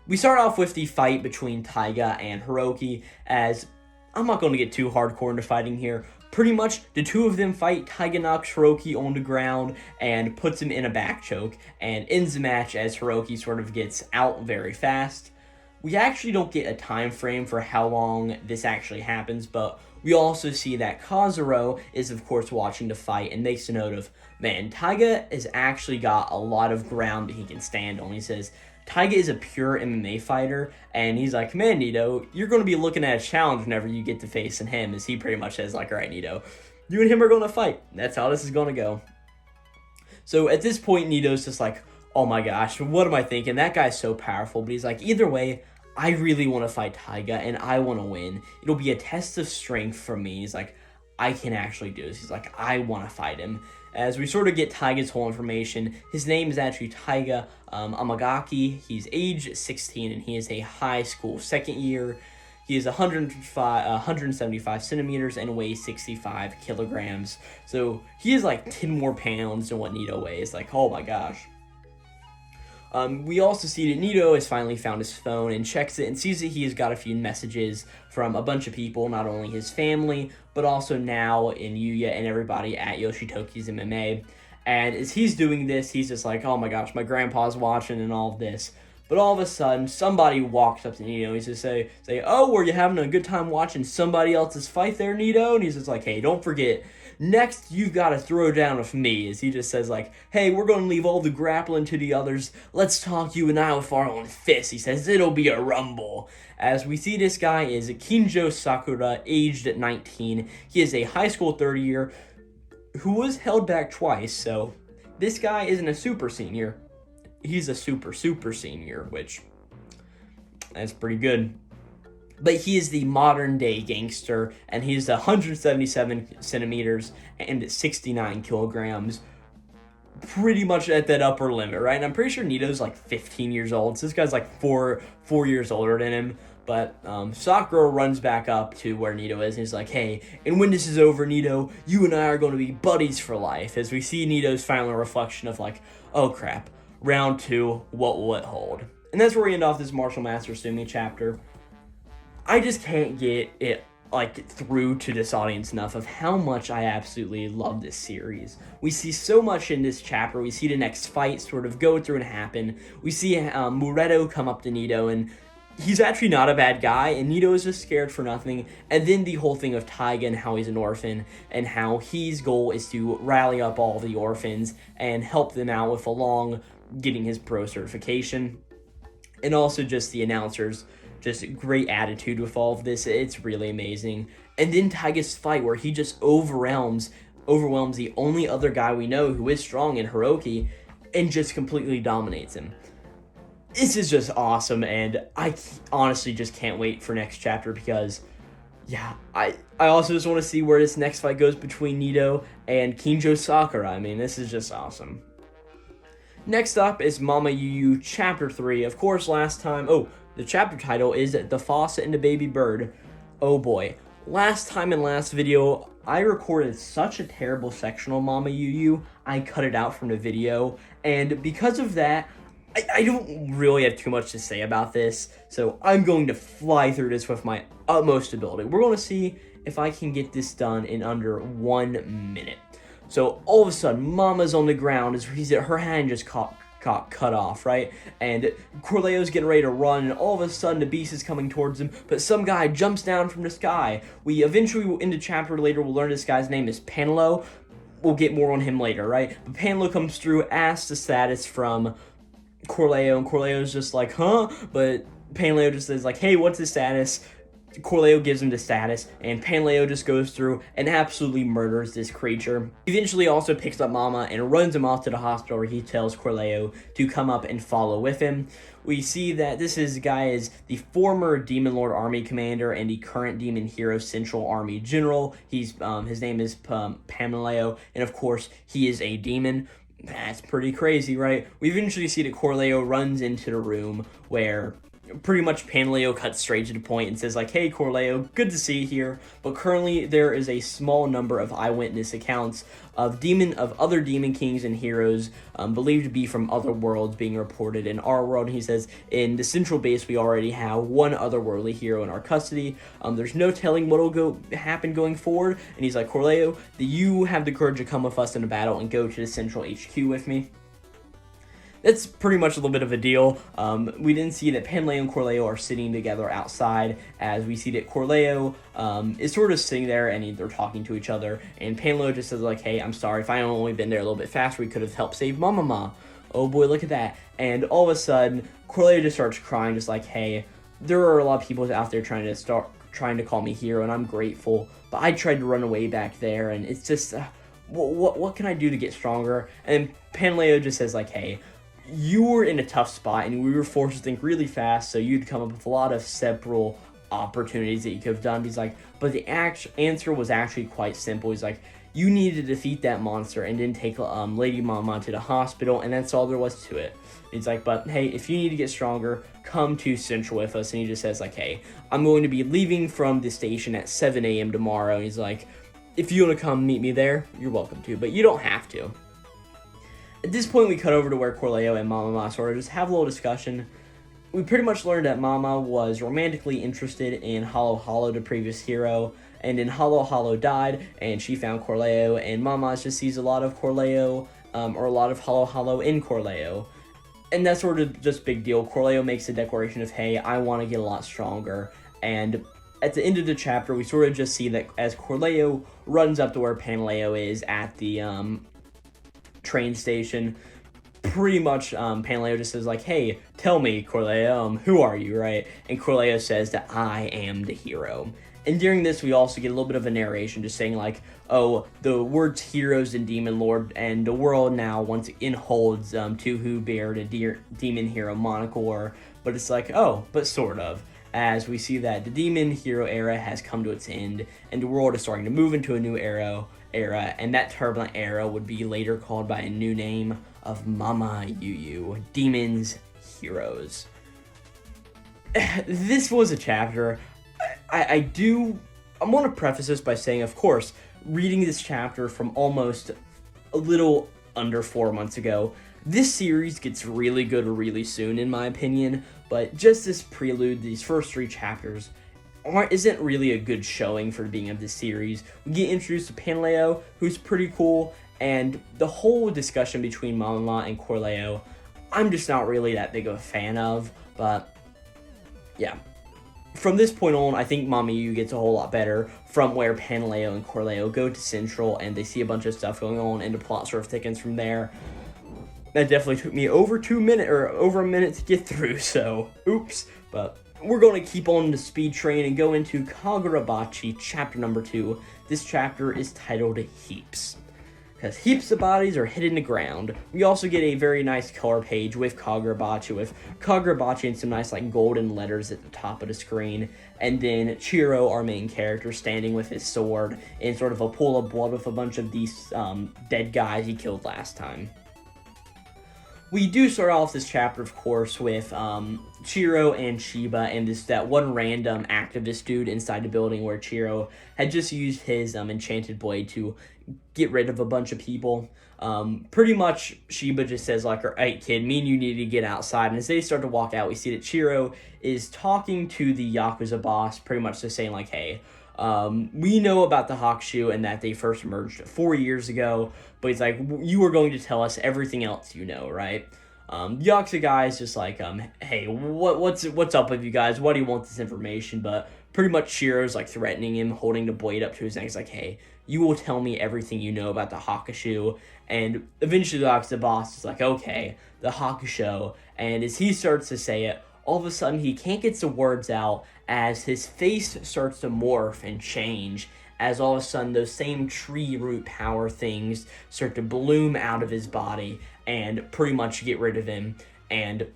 We start off with the fight between Taiga and Hiroki, as I'm not going to get too hardcore into fighting here. Pretty much, the two of them fight. Taiga knocks Hiroki on the ground and puts him in a back choke, and ends the match as Hiroki sort of gets out very fast. We actually don't get a time frame for how long this actually happens, but we also see that Kazuro is, of course, watching the fight and makes a note of, man, Taiga has actually got a lot of ground that he can stand on. He says, Taiga is a pure MMA fighter, and he's like, man, Nito, you're going to be looking at a challenge whenever you get to facing him, as he pretty much says, like, all right, Nito, you and him are going to fight. That's how this is going to go. So at this point, Nito's just like, oh my gosh, what am I thinking? That guy's so powerful, but he's like, either way, I really want to fight Taiga, and I want to win. It'll be a test of strength for me. He's like, I can actually do this. He's like, I want to fight him. As we sort of get Taiga's whole information, his name is actually Taiga Amagaki. He's age 16, and he is a high school second year. He is 175 centimeters and weighs 65 kilograms. So he is like 10 more pounds than what Nito weighs. Like, oh my gosh. We also see that Nito has finally found his phone and checks it and sees that he has got a few messages from a bunch of people, not only his family, but also now in Yuya and everybody at Yoshitoki's MMA. And as he's doing this, he's just like, oh my gosh, my grandpa's watching and all of this. But all of a sudden, somebody walks up to Nito. He's just say, oh, were you having a good time watching somebody else's fight there, Nito? And he's just like, hey, don't forget, next you've got to throw down with me. As he just says like, hey, we're going to leave all the grappling to the others. Let's talk you and I with our own fists. He says, it'll be a rumble. As we see, this guy is Kinjo Sakura, aged at 19. He is a high school third year who was held back twice. So this guy isn't a super senior. He's a super senior, which that's pretty good. But he is the modern day gangster, and he's 177 centimeters and 69 kilograms. Pretty much at that upper limit, right? And I'm pretty sure Nito's like 15 years old, so this guy's like four years older than him. But Sakura runs back up to where Nito is, and he's like, hey, and when this is over, Nito, you and I are going to be buddies for life. As we see Nito's final reflection of like, oh crap, round 2, what will it hold? And that's where we end off this Marshal Master Asumi chapter. I just can't get it like through to this audience enough of how much I absolutely love this series. We see so much in this chapter. We see the next fight sort of go through and happen. We see Mureto come up to Nito, and he's actually not a bad guy, and Nito is just scared for nothing. And then the whole thing of Taiga and how he's an orphan, and how his goal is to rally up all the orphans and help them out with along getting his pro certification. And also just the announcers, just great attitude with all of this. It's really amazing. And then Taiga's fight where he just overwhelms the only other guy we know who is strong in Hiroki, and just completely dominates him. This is just awesome, and I honestly just can't wait for next chapter because, yeah, I also just want to see where this next fight goes between Nito and Kinjo Sakura. I mean, this is just awesome. Next up is MamaYuyu Chapter 3. Of course, last time... Oh, the chapter title is The Faucet and the Baby Bird. Oh boy. Last time in last video, I recorded such a terrible section on MamaYuyu, I cut it out from the video. And because of that, I don't really have too much to say about this. So I'm going to fly through this with my utmost ability. We're going to see if I can get this done in under 1 minute. So all of a sudden, Mama's on the ground, her hand just got cut off, right? And Corleo's getting ready to run, and all of a sudden the beast is coming towards him, but some guy jumps down from the sky. We eventually, in the chapter later, we'll learn this guy's name is Panelo. We'll get more on him later, right? But Panelo comes through, asks the status from Corleo, and Corleo's just like, huh? But Panleo just says like, hey, what's the status? Corleo gives him the status, and Panleo just goes through and absolutely murders this creature. Eventually also picks up Mama and runs him off to the hospital where he tells Corleo to come up and follow with him. We see that this guy is the former Demon Lord Army Commander and the current Demon Hero Central Army General. His name is Panleo, and of course he is a demon. That's pretty crazy, right? We eventually see that Corleo runs into the room where pretty much Panleo cuts straight to the point and says like, hey Corleo, good to see you here, but currently there is a small number of eyewitness accounts of other demon kings and heroes believed to be from other worlds being reported in our world. And he says in the central base we already have one otherworldly hero in our custody. There's no telling what'll happen going forward, and he's like, Corleo, do you have the courage to come with us in a battle and go to the central HQ with me? That's pretty much a little bit of a deal. We didn't see that Panleo and Corleo are sitting together outside, as we see that Corleo is sort of sitting there and they're talking to each other, and Panleo just says like, hey, I'm sorry, if I had only been there a little bit faster, we could have helped save Mama. Oh boy, look at that. And all of a sudden, Corleo just starts crying, just like, hey, there are a lot of people out there trying to call me hero, and I'm grateful, but I tried to run away back there, and it's just, what can I do to get stronger? And Panleo just says like, hey, you were in a tough spot and we were forced to think really fast, so you'd come up with a lot of several opportunities that you could have done. He's like, but the answer was actually quite simple. He's like, you needed to defeat that monster and then take Lady Mama to the hospital, and that's all there was to it. He's like, but hey, if you need to get stronger, come to Central with us. And he just says like, hey, I'm going to be leaving from the station at 7 a.m. tomorrow. And he's like, if you want to come meet me there, you're welcome to, but you don't have to. At this point, we cut over to where Corleo and Mama sort of just have a little discussion. We pretty much learned that Mama was romantically interested in Hollow, the previous hero, and then Hollow died, and she found Corleo, and Mama just sees a lot of Corleo, or a lot of Hollow in Corleo. And that's sort of just big deal. Corleo makes a declaration of, hey, I want to get a lot stronger, and at the end of the chapter, we sort of just see that as Corleo runs up to where Panleo is at the, train station, pretty much Panleo just says like, hey, tell me, Corleo, who are you, right? And Corleo says that I am the hero. And during this we also get a little bit of a narration just saying like, oh, the words heroes and demon lord and the world now once again holds two who bear the demon hero moniker, but it's like, oh, but sort of, as we see that the demon hero era has come to its end and the world is starting to move into a new era, and that turbulent era would be later called by a new name of MamaYuyu, Demons Heroes. This was a chapter. I want to preface this by saying, of course, reading this chapter from almost a little under 4 months ago, this series gets really good really soon in my opinion, but just this prelude, these first 3 chapters, isn't really a good showing for the beginning of this series. We get introduced to Panleo, who's pretty cool, and the whole discussion between Malala and Corleo, I'm just not really that big of a fan of, but yeah. From this point on, I think MamaYuyu gets a whole lot better from where Panleo and Corleo go to Central and they see a bunch of stuff going on and the plot sort of thickens from there. That definitely took me over a minute to get through, so oops. But we're going to keep on the speed train and go into Kagurabachi chapter number 2. This chapter is titled Heaps, because heaps of bodies are hidden in the ground. We also get a very nice color page with Kagurabachi and some nice like golden letters at the top of the screen. And then Chiro, our main character, standing with his sword in sort of a pool of blood with a bunch of these dead guys he killed last time. We do start off this chapter, of course, with Chiro and Shiba and that one random activist dude inside the building where Chiro had just used his enchanted blade to get rid of a bunch of people. Pretty much, Shiba just says, like, alright, kid, me and you need to get outside. And as they start to walk out, we see that Chiro is talking to the Yakuza boss, pretty much just saying, like, hey, we know about the Hakushu and that they first emerged 4 years ago, but he's like, you are going to tell us everything else you know, right? The Yakuza guy is just like, hey, what's up with you guys? Why do you want this information? But pretty much Shiro's like threatening him, holding the blade up to his neck. He's like, hey, you will tell me everything you know about the Hakushu. And eventually the Yakuza boss is like, okay, the Hakushu. And as he starts to say it, all of a sudden he can't get the words out as his face starts to morph and change, as all of a sudden those same tree root power things start to bloom out of his body and pretty much get rid of him. And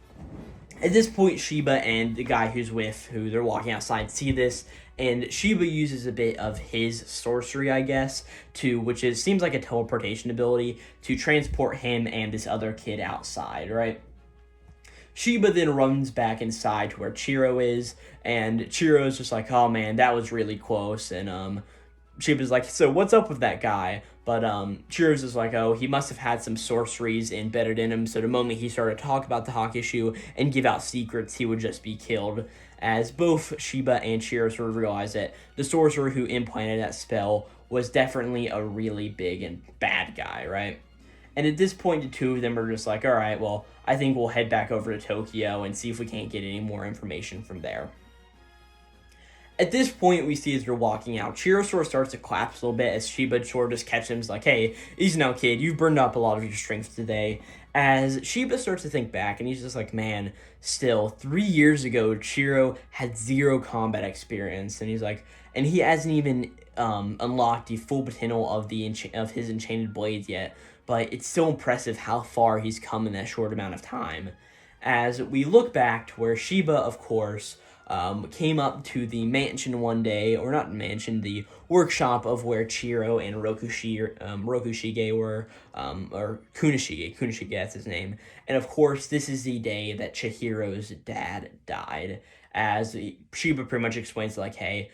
at this point, Shiba and the guy who they're walking outside see this, and Shiba uses a bit of his sorcery, I guess, seems like a teleportation ability, to transport him and this other kid outside, right? Shiba then runs back inside to where Chiro is, and Chiro's just like, oh man, that was really close, and Shiba's like, so what's up with that guy? But Chiro's just like, oh, he must have had some sorceries embedded in him, so the moment he started to talk about the Hakushu and give out secrets, he would just be killed. As both Shiba and Chiro sort of realize that the sorcerer who implanted that spell was definitely a really big and bad guy, right? And at this point, the two of them are just like, all right, well, I think we'll head back over to Tokyo and see if we can't get any more information from there. At this point, we see as they're walking out, Chiro sort of starts to collapse a little bit as Shiba sort of just catches him. He's like, hey, easy now, kid. You've burned up a lot of your strength today. As Shiba starts to think back, and he's just like, man, still, 3 years ago, Chiro had 0 combat experience. And he's like, and he hasn't even unlocked the full potential of his enchanted blades yet. But it's still impressive how far he's come in that short amount of time. As we look back to where Shiba, of course, came up to the mansion one day, or not mansion, the workshop of where Chiro and Rokushige were, or Kunishige, that's his name. And of course, this is the day that Chihiro's dad died. As Shiba pretty much explains, like, hey,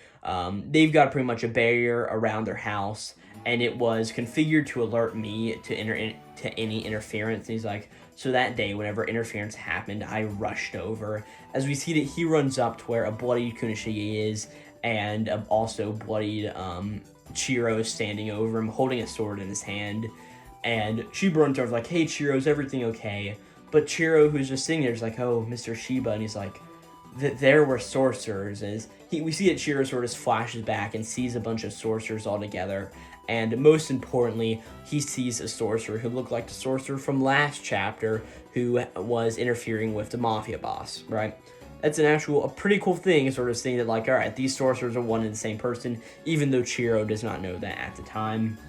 they've got pretty much a barrier around their house, and it was configured to alert me to any interference. And he's like, so that day, whenever interference happened, I rushed over. As we see that he runs up to where a bloodied Kunishige is, and also bloodied Chiro is standing over him, holding a sword in his hand. And Shiba runs over, like, hey, Chiro, is everything okay? But Chiro, who's just sitting there, is like, oh, Mr. Shiba, and he's like, there were sorcerers. And we see that Chiro sort of flashes back and sees a bunch of sorcerers all together. And most importantly, he sees a sorcerer who looked like the sorcerer from last chapter who was interfering with the mafia boss, right? That's a pretty cool thing, sort of saying that, like, all right, these sorcerers are one and the same person, even though Chiro does not know that at the time.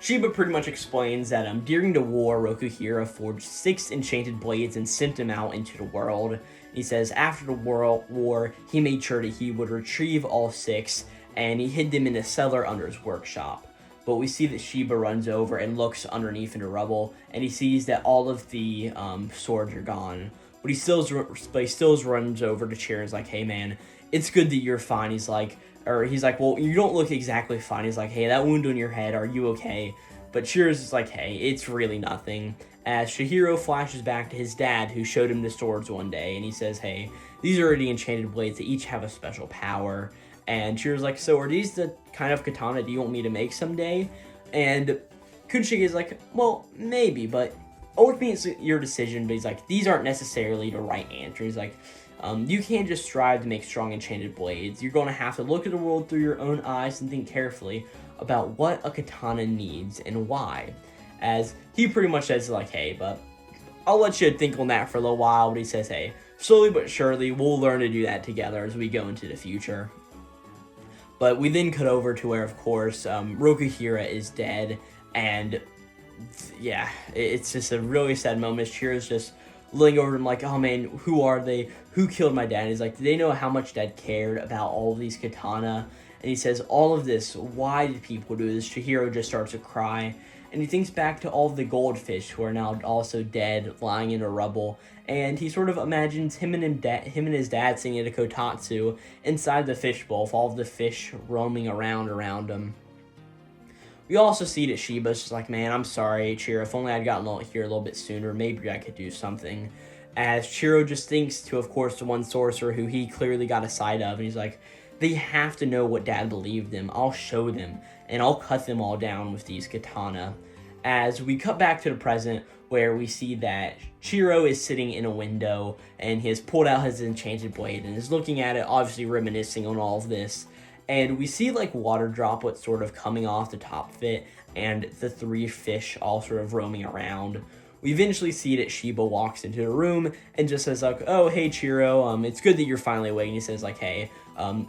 Shiba pretty much explains that during the war, Rokuhira forged 6 enchanted blades and sent them out into the world. He says after the war, he made sure that he would retrieve all 6, and he hid them in a cellar under his workshop. But we see that Shiba runs over and looks underneath in the rubble, and he sees that all of the swords are gone. But he still runs over to Chiro and is like, hey man, it's good that you're fine. He's like, well, you don't look exactly fine. He's like, hey, that wound on your head, are you okay? But Chiro's just like, hey, it's really nothing. As Chihiro flashes back to his dad, who showed him the swords one day, and he says, hey, these are the enchanted blades. They each have a special power. And Chihiro's like, so are these the kind of katana do you want me to make someday? And Kunishige is like, well, maybe, but ultimately it's your decision. But he's like, these aren't necessarily the right answer. He's like, you can't just strive to make strong enchanted blades. You're going to have to look at the world through your own eyes and think carefully about what a katana needs and why. As he pretty much says, like, hey, but I'll let you think on that for a little while. But he says, hey, slowly but surely, we'll learn to do that together as we go into the future. But we then cut over to where, of course, Rokuhira is dead. And, yeah, it's just a really sad moment. Chihiro's just looking over him like, oh, man, who are they? Who killed my dad? And he's like, do they know how much Dad cared about all of these katana? And he says, all of this, why did people do this? Chihiro just starts to cry. And he thinks back to all of the goldfish who are now also dead, lying in the rubble. And he sort of imagines him and his dad singing a kotatsu inside the fishbowl with all of the fish roaming around him. We also see that Shiba's just like, man, I'm sorry, Chihiro. If only I'd gotten here a little bit sooner, maybe I could do something. As Chihiro just thinks to, of course, the one sorcerer who he clearly got a side of. And he's like, they have to know what Dad believed them. I'll show them. And I'll cut them all down with these katana. As we cut back to the present, where we see that Chihiro is sitting in a window and he has pulled out his enchanted blade and is looking at it, obviously reminiscing on all of this. And we see like water droplets sort of coming off the top of it and the three fish all sort of roaming around. We eventually see that Shiba walks into the room and just says like, oh, hey Chihiro, it's good that you're finally awake. And he says like, hey,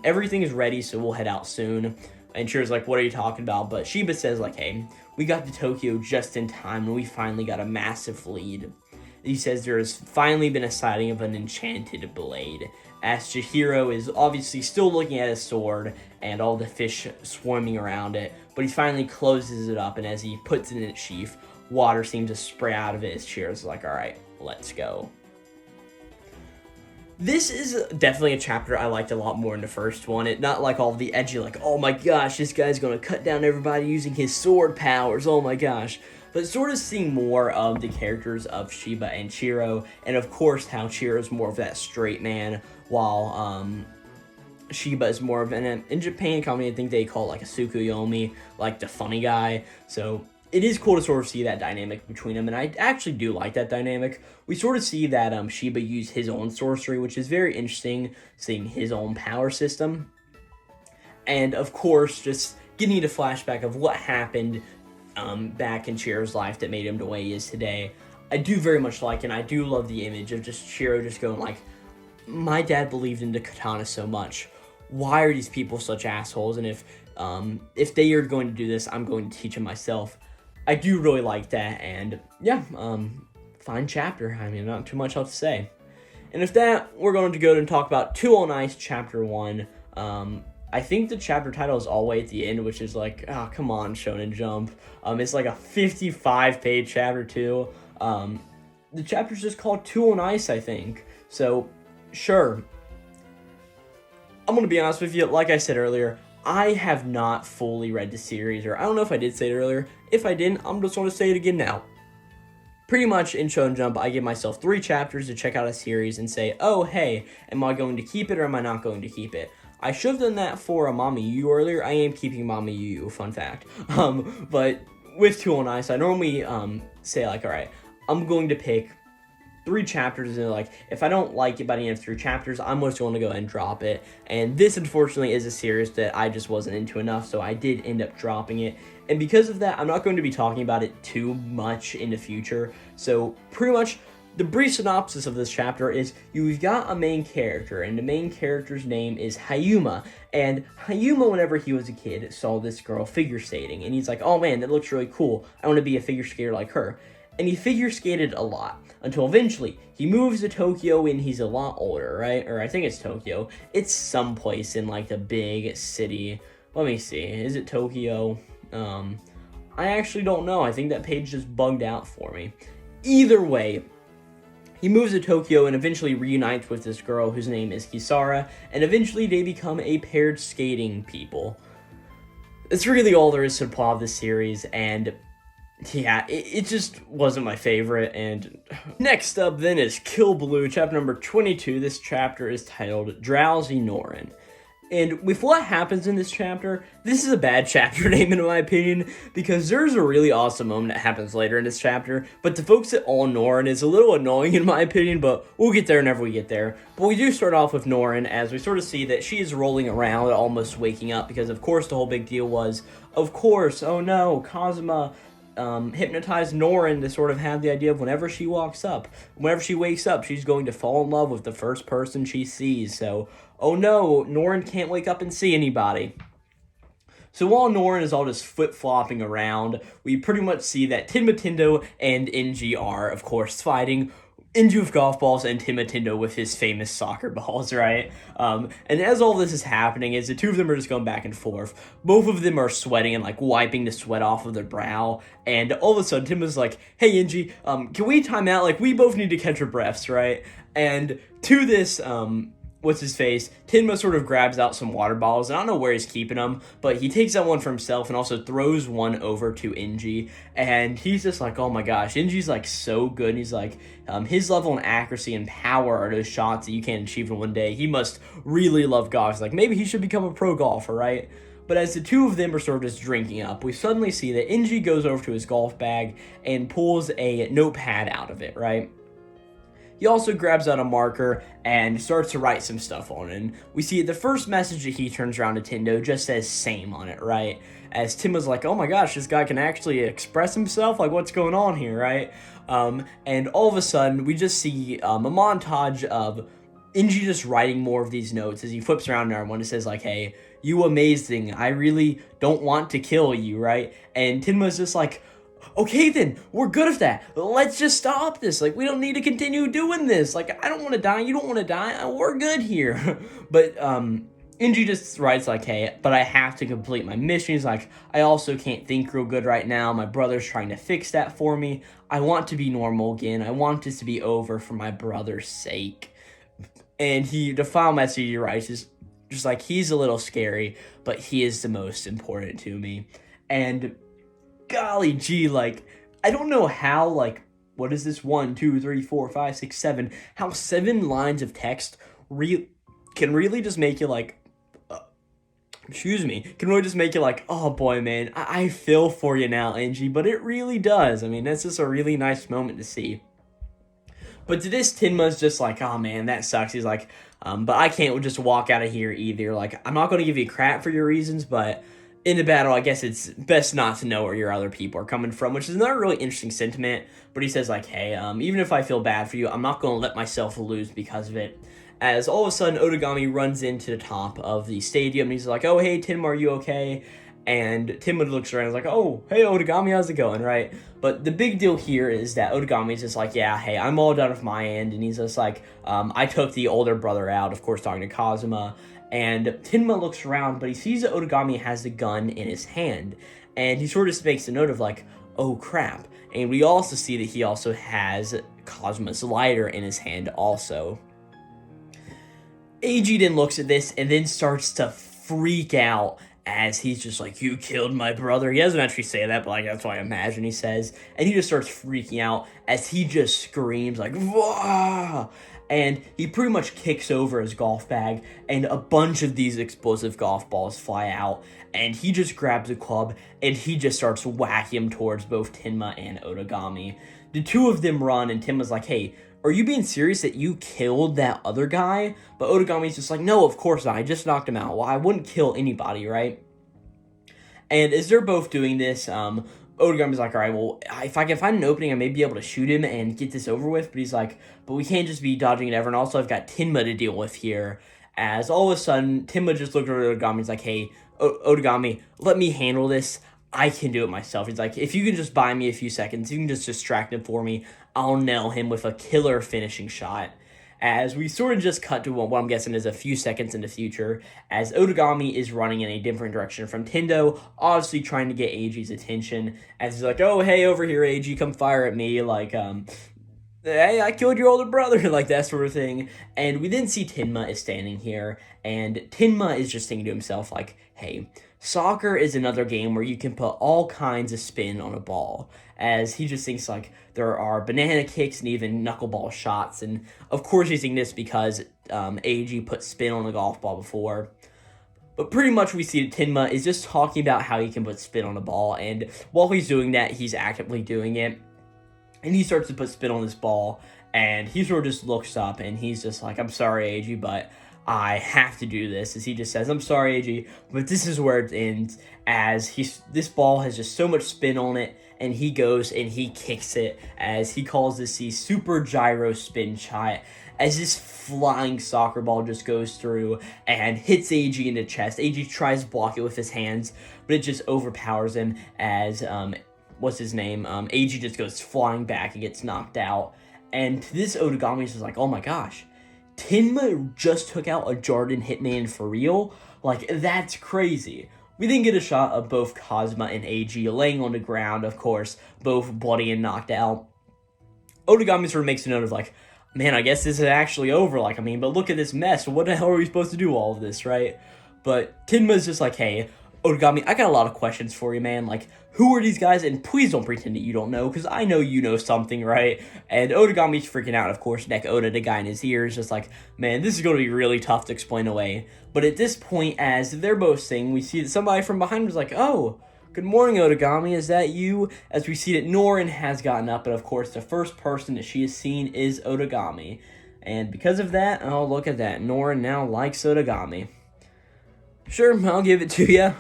everything is ready, so we'll head out soon. And Chihiro's like, what are you talking about? But Shiba says like, hey, we got to Tokyo just in time and we finally got a massive lead. He says there has finally been a sighting of an enchanted blade. As Chihiro is obviously still looking at his sword and all the fish swarming around it, but he finally closes it up, and as he puts it in its sheath, water seems to spray out of it as Chihiro's like, alright, let's go. This is definitely a chapter I liked a lot more in the first one. It not like all the edgy, like, oh my gosh, this guy's gonna cut down everybody using his sword powers, oh my gosh. But sort of seeing more of the characters of Shiba and Chihiro, and of course how Chihiro's more of that straight man, while Shiba is more of an, in Japan comedy, I think they call it like a Tsukuyomi, like the funny guy. So it is cool to sort of see that dynamic between them, and I actually do like that dynamic. We sort of see that Shiba use his own sorcery, which is very interesting, seeing his own power system. And of course, just getting a flashback of what happened back in Chihiro's life that made him the way he is today. I do very much like, and I do love the image of just Chihiro just going like, my dad believed in the katana so much. Why are these people such assholes? And if they are going to do this, I'm going to teach them myself. I do really like that, and yeah, fine chapter. I mean, not too much else to say. And with that, we're going to go and talk about 2 on Ice Chapter 1. I think the chapter title is all the way at the end, which is like, oh, come on, Shonen Jump. It's like a 55-page chapter 2. The chapter's just called 2 on Ice, I think. So, sure. I'm going to be honest with you, like I said earlier, I have not fully read the series, or I don't know if I did say it earlier. If I didn't, I'm just going to say it again now. Pretty much in Shonen Jump, I give myself 3 chapters to check out a series and say, oh, hey, am I going to keep it or am I not going to keep it? I should have done that for a MamaYuyu earlier. I am keeping MamaYuyu, fun fact. But with 2 on Ice, I normally say like, all right, I'm going to pick 3 chapters, and like, if I don't like it by the end of 3 chapters, I'm just going to go ahead and drop it. And this, unfortunately, is a series that I just wasn't into enough, so I did end up dropping it. And because of that, I'm not going to be talking about it too much in the future. So pretty much, the brief synopsis of this chapter is you've got a main character, and the main character's name is Hayuma. And Hayuma, whenever he was a kid, saw this girl figure skating, and he's like, oh man, that looks really cool. I want to be a figure skater like her. And he figure skated a lot, until eventually he moves to Tokyo and he's a lot older, right? Or I think it's Tokyo. It's someplace in like the big city. Let me see. Is it Tokyo? I actually don't know. I think that page just bugged out for me. Either way, he moves to Tokyo and eventually reunites with this girl whose name is Kisara, and eventually they become a paired skating people. That's really all there is to the plot of this series, and Yeah, it just wasn't my favorite. And next up then is Kill Blue, chapter number 22. This chapter is titled Drowsy Norin. And with what happens in this chapter, this is a bad chapter name in my opinion, because there's a really awesome moment that happens later in this chapter, but to focus it on Norin is a little annoying in my opinion, but we'll get there whenever we get there. But we do start off with Norin, as we sort of see that she is rolling around, almost waking up, because of course the whole big deal was, of course, oh no, Kazuma hypnotized Norin to sort of have the idea of whenever she wakes up, she's going to fall in love with the first person she sees. So, oh no, Norin can't wake up and see anybody. So while Norin is all just flip-flopping around, we pretty much see that Tenma Tendo and N.G. are, of course, fighting. N.G. with golf balls and Tenma Tendo with his famous soccer balls, right? And as all this is happening, as the two of them are just going back and forth, both of them are sweating and, like, wiping the sweat off of their brow, and all of a sudden, Tenma's like, hey, N.G., can we time out? Like, we both need to catch our breaths, right? And to this, what's-his-face, Tenma sort of grabs out some water bottles, and I don't know where he's keeping them, but he takes out one for himself and also throws one over to N.G., and he's just like, oh my gosh, N.G.'s like so good, and he's like, his level and accuracy and power are those shots that you can't achieve in one day. He must really love golf. He's like, maybe he should become a pro golfer, right? But as the two of them are sort of just drinking up, we suddenly see that N.G. goes over to his golf bag and pulls a notepad out of it, right? He also grabs out a marker and starts to write some stuff on it. And we see the first message that he turns around to Tendo just says same on it, right? As Tenma's like, oh my gosh, this guy can actually express himself? Like, what's going on here, right? And all of a sudden, we just see a montage of N.G. just writing more of these notes as he flips around to everyone and says, like, hey, you amazing. I really don't want to kill you, right? And Tenma's just like, okay then, we're good at that. Let's just stop this. Like, we don't need to continue doing this. Like, I don't want to die. You don't want to die. We're good here. But, N.G. just writes like, hey, but I have to complete my mission. He's like, I also can't think real good right now. My brother's trying to fix that for me. I want to be normal again. I want this to be over for my brother's sake. And the final message he writes is just like, he's a little scary, but he is the most important to me. And golly gee, like, I don't know how, like, what is this, 1, 2, 3, 4, 5, 6, 7, how 7 lines of text can really just make you, like, can really just make you like, oh boy, man, I feel for you now, N.G., but it really does. I mean, that's just a really nice moment to see. But to this, Tenma's just like, oh man, that sucks. He's like, but I can't just walk out of here either. Like, I'm not going to give you crap for your reasons, but in the battle, I guess it's best not to know where your other people are coming from, which is another really interesting sentiment. But he says, like, hey, even if I feel bad for you, I'm not going to let myself lose because of it. As all of a sudden, Otogami runs into the top of the stadium, and he's like, oh, hey, Tenma, are you okay? And Tenma looks around and is like, oh, hey, Otogami, how's it going, right? But the big deal here is that Otogami's just like, yeah, hey, I'm all done with my end, and he's just like, I took the older brother out, of course, talking to Kazuma, and Tenma looks around, but he sees that Otogami has the gun in his hand, and he sort of makes a note of like, oh, crap. And we also see that he also has Kazuma's lighter in his hand also. Eiji then looks at this and then starts to freak out as he's just like, you killed my brother. He doesn't actually say that, but like that's what I imagine he says. And he just starts freaking out as he just screams like, Wah! And he pretty much kicks over his golf bag and a bunch of these explosive golf balls fly out. And he just grabs a club and he just starts whacking him towards both Tenma and Otogami. The two of them run and Tenma's like, hey, are you being serious that you killed that other guy? But Otogami's just like, no, of course not. I just knocked him out. Well, I wouldn't kill anybody, right? And as they're both doing this, Otogami's like, all right, well, if I can find an opening, I may be able to shoot him and get this over with. But he's like, but we can't just be dodging it ever. And also, I've got Tenma to deal with here. As all of a sudden, Tenma just looked over at Otogami and he's like, hey, Otogami, let me handle this. I can do it myself. He's like, if you can just buy me a few seconds, you can just distract him for me, I'll nail him with a killer finishing shot. As we sort of just cut to what I'm guessing is a few seconds in the future, as Otogami is running in a different direction from Tendo, obviously trying to get Eiji's attention, as he's like, oh, hey, over here, Eiji, come fire at me, like, hey, I killed your older brother, like that sort of thing. And we then see Tenma is standing here, and Tenma is just thinking to himself, like, hey, soccer is another game where you can put all kinds of spin on a ball. As he just thinks, like, there are banana kicks and even knuckleball shots. And of course, he's thinking this because AG put spin on a golf ball before. But pretty much we see that Tenma is just talking about how he can put spin on a ball, and while he's doing that, he's actively doing it. And he starts to put spin on this ball, and he sort of just looks up, and he's just like, I'm sorry, AG, but I have to do this. As he just says, I'm sorry, AG, but this is where it ends, as this ball has just so much spin on it, and he goes and he kicks it, as he calls this the super gyro spin shot, as this flying soccer ball just goes through and hits AG in the chest. AG tries to block it with his hands, but it just overpowers him as, what's his name? AG just goes flying back and gets knocked out. And this Otagami is just like, oh my gosh, Tenma just took out a Jordan Hitman for real? Like, that's crazy. We then get a shot of both Cosma and AG laying on the ground, of course, both bloody and knocked out. Otagami sort of makes a note of like, man, I guess this is actually over, like, I mean, but look at this mess, what the hell are we supposed to do all of this, right? But Tenma's just like, hey, Otagami, I got a lot of questions for you, man, like, who are these guys, and please don't pretend that you don't know, because I know you know something, right? And Otagami's freaking out, of course. Neck Oda, the guy in his ear, is just like, man, this is going to be really tough to explain away. But at this point, as they're both singing, we see that somebody from behind was like, oh, good morning, Otagami, is that you? As we see that Norin has gotten up, and of course, the first person that she has seen is Otagami. And because of that, oh, look at that, Norin now likes Otagami. Sure, I'll give it to you.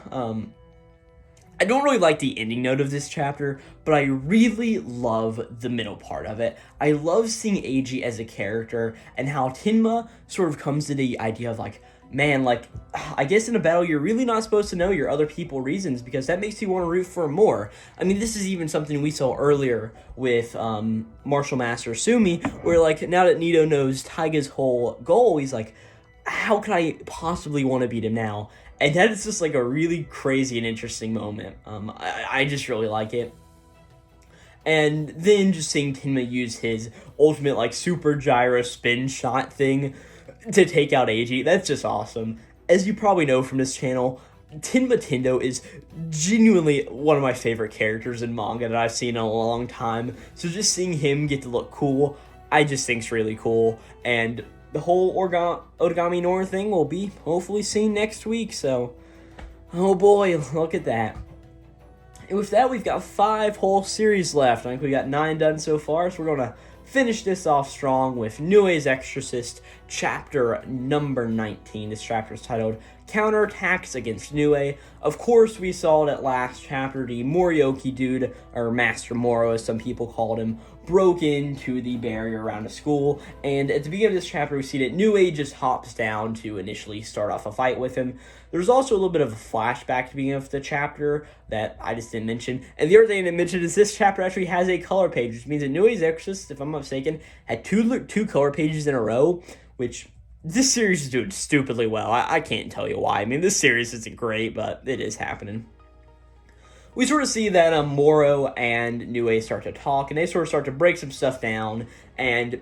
I don't really like the ending note of this chapter, but I really love the middle part of it. I love seeing AG as a character, and how Tenma sort of comes to the idea of like, man, like, I guess in a battle you're really not supposed to know your other people's reasons, because that makes you want to root for more. I mean, this is even something we saw earlier with Marshal Master Asumi, where like, now that Nito knows Taiga's whole goal, he's like, how could I possibly want to beat him now? And that is just like a really crazy and interesting moment. I just really like it. And then just seeing Tenma use his ultimate like super gyro spin shot thing to take out AG, that's just awesome. As you probably know from this channel, Tenma Tendo is genuinely one of my favorite characters in manga that I've seen in a long time. So just seeing him get to look cool, I just think's really cool. And the whole Otagami Norin thing will be hopefully seen next week, so oh boy, look at that. And with that, we've got 5 whole series left. I think we got 9 done so far, so we're going to finish this off strong with Nue's Exorcist, chapter number 19. This chapter is titled Counterattacks Against Nue. Of course, we saw that last chapter, the Morioki dude, or Master Moro as some people called him, broke into the barrier around the school, and at the beginning of this chapter we see that Nue just hops down to initially start off a fight with him. There's also a little bit of a flashback to the beginning of the chapter that I just didn't mention, and the other thing I didn't mention is this chapter actually has a color page, which means that Nue's Exorcist, if I'm not mistaken, had two color pages in a row, which this series is doing stupidly well. I can't tell you why. I mean, this series isn't great, but it is happening. We sort of see that Moro and Nue start to talk, and they sort of start to break some stuff down, and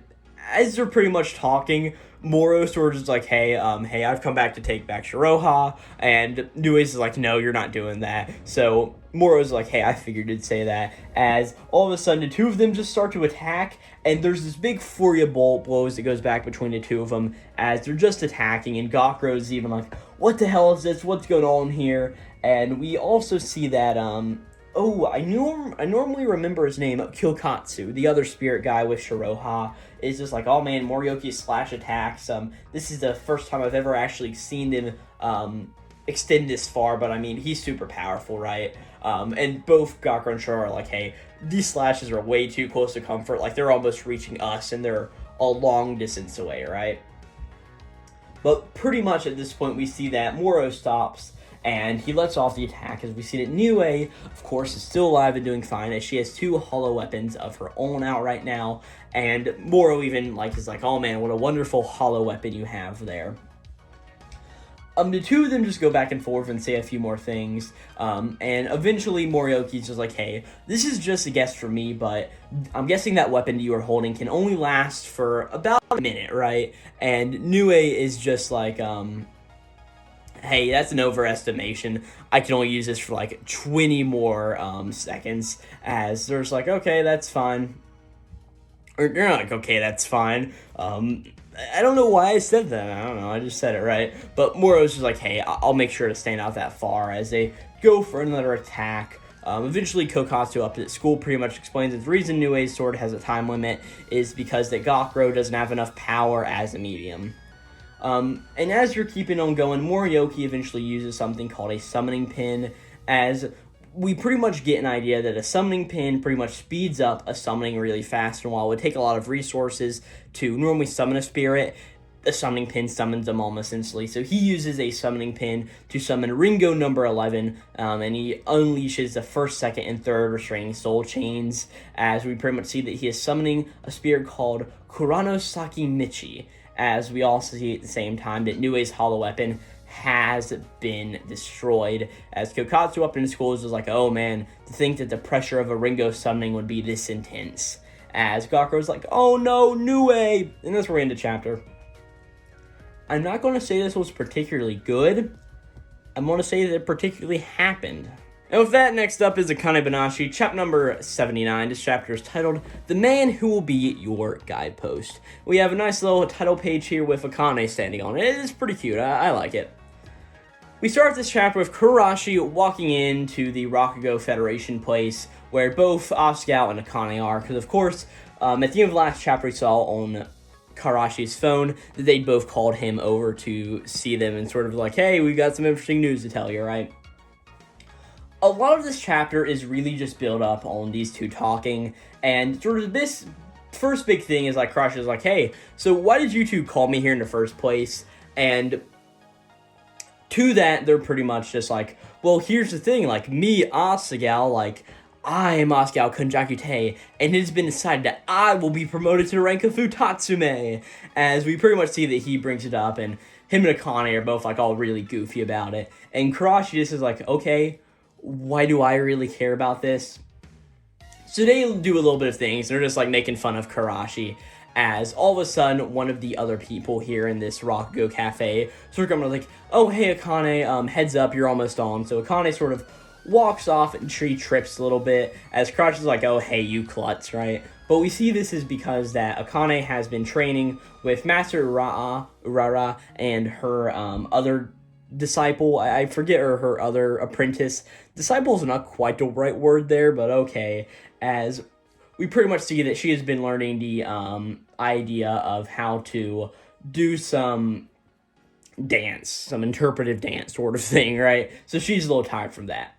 as they're pretty much talking, Moro sort of just like, hey, I've come back to take back Shiroha, and Nue's like, no, you're not doing that. So Moro's like, hey, I figured you'd say that, as all of a sudden the two of them just start to attack, and there's this big flurry of bolt blows that goes back between the two of them as they're just attacking, and Gakuro's even like, what the hell is this? What's going on here? And we also see that, I normally remember his name, Kyokatsu, the other spirit guy with Shiroha, is just like, oh man, Morioki's slash attacks, this is the first time I've ever actually seen him, extend this far, but I mean, he's super powerful, right? And both Gakuro and Shiroha are like, hey, these slashes are way too close to comfort, like they're almost reaching us, and they're a long distance away, right? But pretty much at this point, we see that Moro stops, and he lets off the attack, as we see that Nue, of course, is still alive and doing fine, as she has 2 hollow weapons of her own out right now, and Moro even is like, oh man, what a wonderful hollow weapon you have there. The two of them just go back and forth and say a few more things, and eventually Morioki's just like, hey, this is just a guess for me, but I'm guessing that weapon you are holding can only last for about a minute, right? And Nue is just like, hey, that's an overestimation. I can only use this for like 20 more seconds, as there's like, okay, that's fine. Or you're not like, okay, that's fine. I don't know why I said that. I don't know. I just said it right. But Moro's just like, hey, I'll make sure to stand out that far, as they go for another attack. Eventually, Kokatsu up at school pretty much explains that the reason Nue's sword has a time limit is because that Gakuro doesn't have enough power as a medium. And as you're keeping on going, Morioki eventually uses something called a summoning pin, as we pretty much get an idea that a summoning pin pretty much speeds up a summoning really fast, and while it would take a lot of resources to normally summon a spirit, a summoning pin summons them almost instantly. So he uses a summoning pin to summon Ringo number 11, and he unleashes the first, second, and third restraining soul chains, as we pretty much see that he is summoning a spirit called Kuranosaki Michi, as we also see at the same time that Nue's hollow weapon has been destroyed, as Kokatsu up in school is like, oh man, to think that the pressure of a Ringo summoning would be this intense, as Gakuro's like, oh no, Nue, and that's where we end the chapter. I'm not going to say this was particularly good, I'm going to say that it particularly happened. And with that, next up is Akane-banashi, chapter number 79. This chapter is titled, The Man Who Will Be Your Guidepost. We have a nice little title page here with Akane standing on it. It's pretty cute, I like it. We start this chapter with Kurashi walking into the Rakugo Federation place, where both Asuka and Akane are, because of course, at the end of the last chapter we saw on Karashi's phone that they both called him over to see them and sort of like, hey, we got some interesting news to tell you, right? A lot of this chapter is really just built up on these two talking, and sort of this first big thing is like Crush is like, hey, so why did you two call me here in the first place? And to that, they're pretty much just like, well, here's the thing, like, me, Asuka, like, I am Asuka Konjakute, and it has been decided that I will be promoted to the rank of Futatsume, as we pretty much see that he brings it up, and him and Akane are both, like, all really goofy about it, and Kurashi just is like, okay, why do I really care about this? So they do a little bit of things. They're just like making fun of Kurashi, as all of a sudden one of the other people here in this Rakugo cafe sort of like, oh hey Akane, heads up, you're almost on. So Akane sort of walks off and she trips a little bit, as Kurashi's like, oh hey you klutz, right? But we see this is because that Akane has been training with Master Urara and her other disciple, I forget her other apprentice. Disciple is not quite the right word there, but okay, as we pretty much see that she has been learning the idea of how to do some dance, some interpretive dance sort of thing, right? So she's a little tired from that.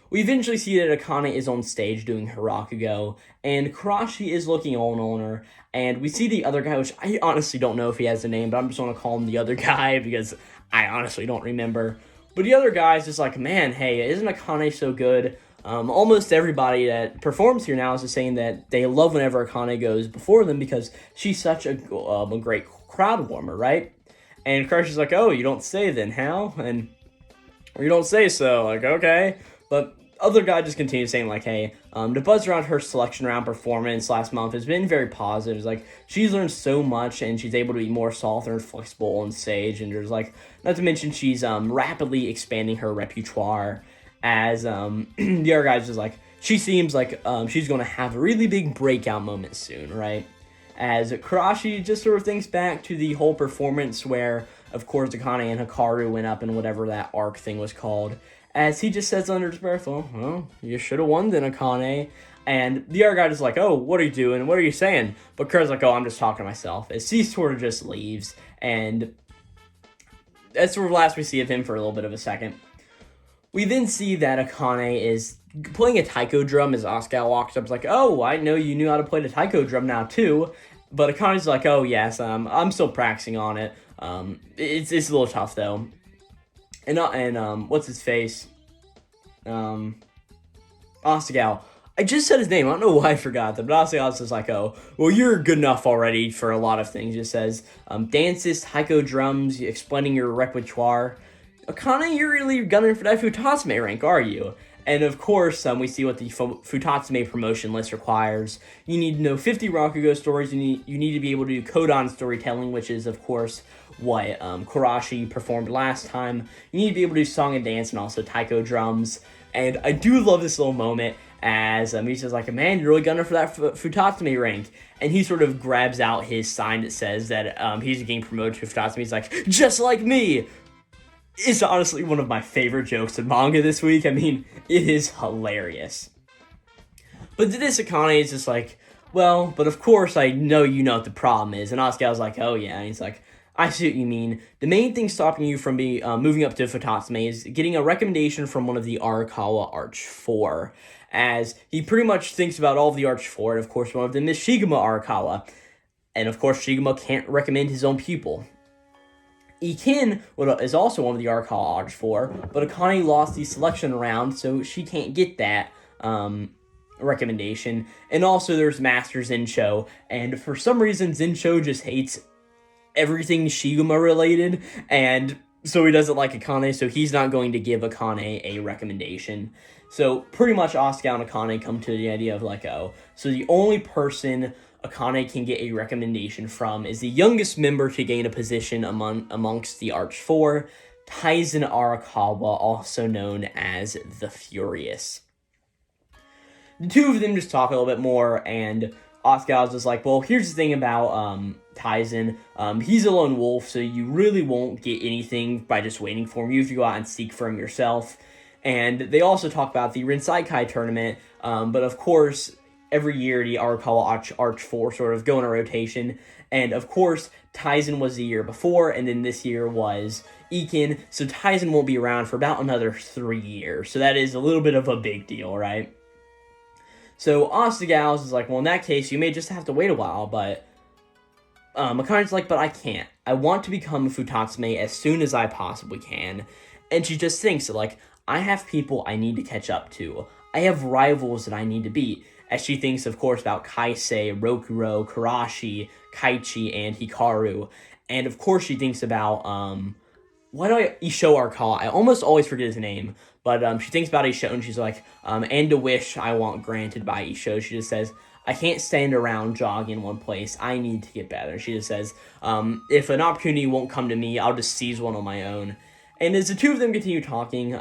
We eventually see that Akane is on stage doing Hirakugo, and Kurashi is looking on her, and we see the other guy, which I honestly don't know if he has a name, but I'm just going to call him the other guy, because I honestly don't remember. But the other guy's just like, man, hey, isn't Akane so good? Almost everybody that performs here now is just saying that they love whenever Akane goes before them, because she's such a great crowd warmer, right? And Kurashi's like, oh, you don't say then, how? And, or you don't say so, like, okay. But other guy just continues saying, like, hey, the buzz around her selection round performance last month has been very positive. It's like, she's learned so much, and she's able to be more soft and flexible on stage, and there's, like, not to mention she's rapidly expanding her repertoire, as the other guy's just like, she seems like she's going to have a really big breakout moment soon, right? As Kurashi just sort of thinks back to the whole performance where, of course, Akane and Hikaru went up in whatever that arc thing was called, as he just says under his breath, well, you should have won then, Akane. And the other guy is like, oh, what are you doing? What are you saying? But Kurt's like, oh, I'm just talking to myself. As he sort of just leaves. And that's sort of last we see of him for a little bit of a second. We then see that Akane is playing a taiko drum as Asuka walks up. It's like, oh, I know you knew how to play the taiko drum now, too. But Akane's like, oh, yes, I'm still practicing on it. It's a little tough, though. And what's his face? Asuka. I just said his name. I don't know why I forgot that, but Asuka's just like, oh, well, you're good enough already for a lot of things. It just says, dances, taiko drums, explaining your repertoire. Akane, you're really gunning for that Futatsume rank, are you? And of course, we see what the Futatsume promotion list requires. You need to know 50 Rakugo stories. You need to be able to do Kodan storytelling, which is, of course, what Kurashi performed last time. You need to be able to do song and dance and also taiko drums. And I do love this little moment as he's just like, man, you're really gunning for that Futatsume rank. And he sort of grabs out his sign that says that he's getting promoted to Futatsume. He's like, just like me! It's honestly one of my favorite jokes in manga this week. I mean, it is hilarious. But to this, Akane is just like, well, but of course I know you know what the problem is. And Asuka's like, oh yeah. And he's like, I see what you mean. The main thing stopping you from moving up to Futatsume is getting a recommendation from one of the Arakawa Arch 4. As he pretty much thinks about all of the Arch 4, and of course one of them is Shiguma Arakawa. And of course Shiguma can't recommend his own pupil. Ikin is also one of the Arakawa Arch 4, but Akane lost the selection round, so she can't get that recommendation. And also there's Master Zencho, and for some reason Zencho just hates everything Shiguma related, and so he doesn't like Akane, so he's not going to give Akane a recommendation. So pretty much Asuka and Akane come to the idea of like, oh, so the only person Akane can get a recommendation from is the youngest member to gain a position amongst the Arch 4, Taizen Arakawa, also known as the Furious. The two of them just talk a little bit more, and Asuka was just like, well, here's the thing about Taizen. He's a lone wolf, so you really won't get anything by just waiting for him. You have to go out and seek for him yourself. And they also talk about the Rinsaikai tournament, but of course, every year the Arakawa Arch 4 sort of go in a rotation, and of course Taizen was the year before, and then this year was Ikin, so Taizen won't be around for about another 3 years, so that is a little bit of a big deal, right? So Asuka is like, well, in that case you may just have to wait a while, but Akane's like, but I can't. I want to become Futatsume as soon as I possibly can, and she just thinks, like, I have people I need to catch up to. I have rivals that I need to beat. As she thinks, of course, about Kaisei, Rokuro, Kurashi, Kaichi, and Hikaru. And, of course, she thinks about, Isho Arakawa. I almost always forget his name. But she thinks about Isho, and she's like, and a wish I want granted by Isho. She just says, I can't stand around jogging in one place. I need to get better. She just says, if an opportunity won't come to me, I'll just seize one on my own. And as the two of them continue talking,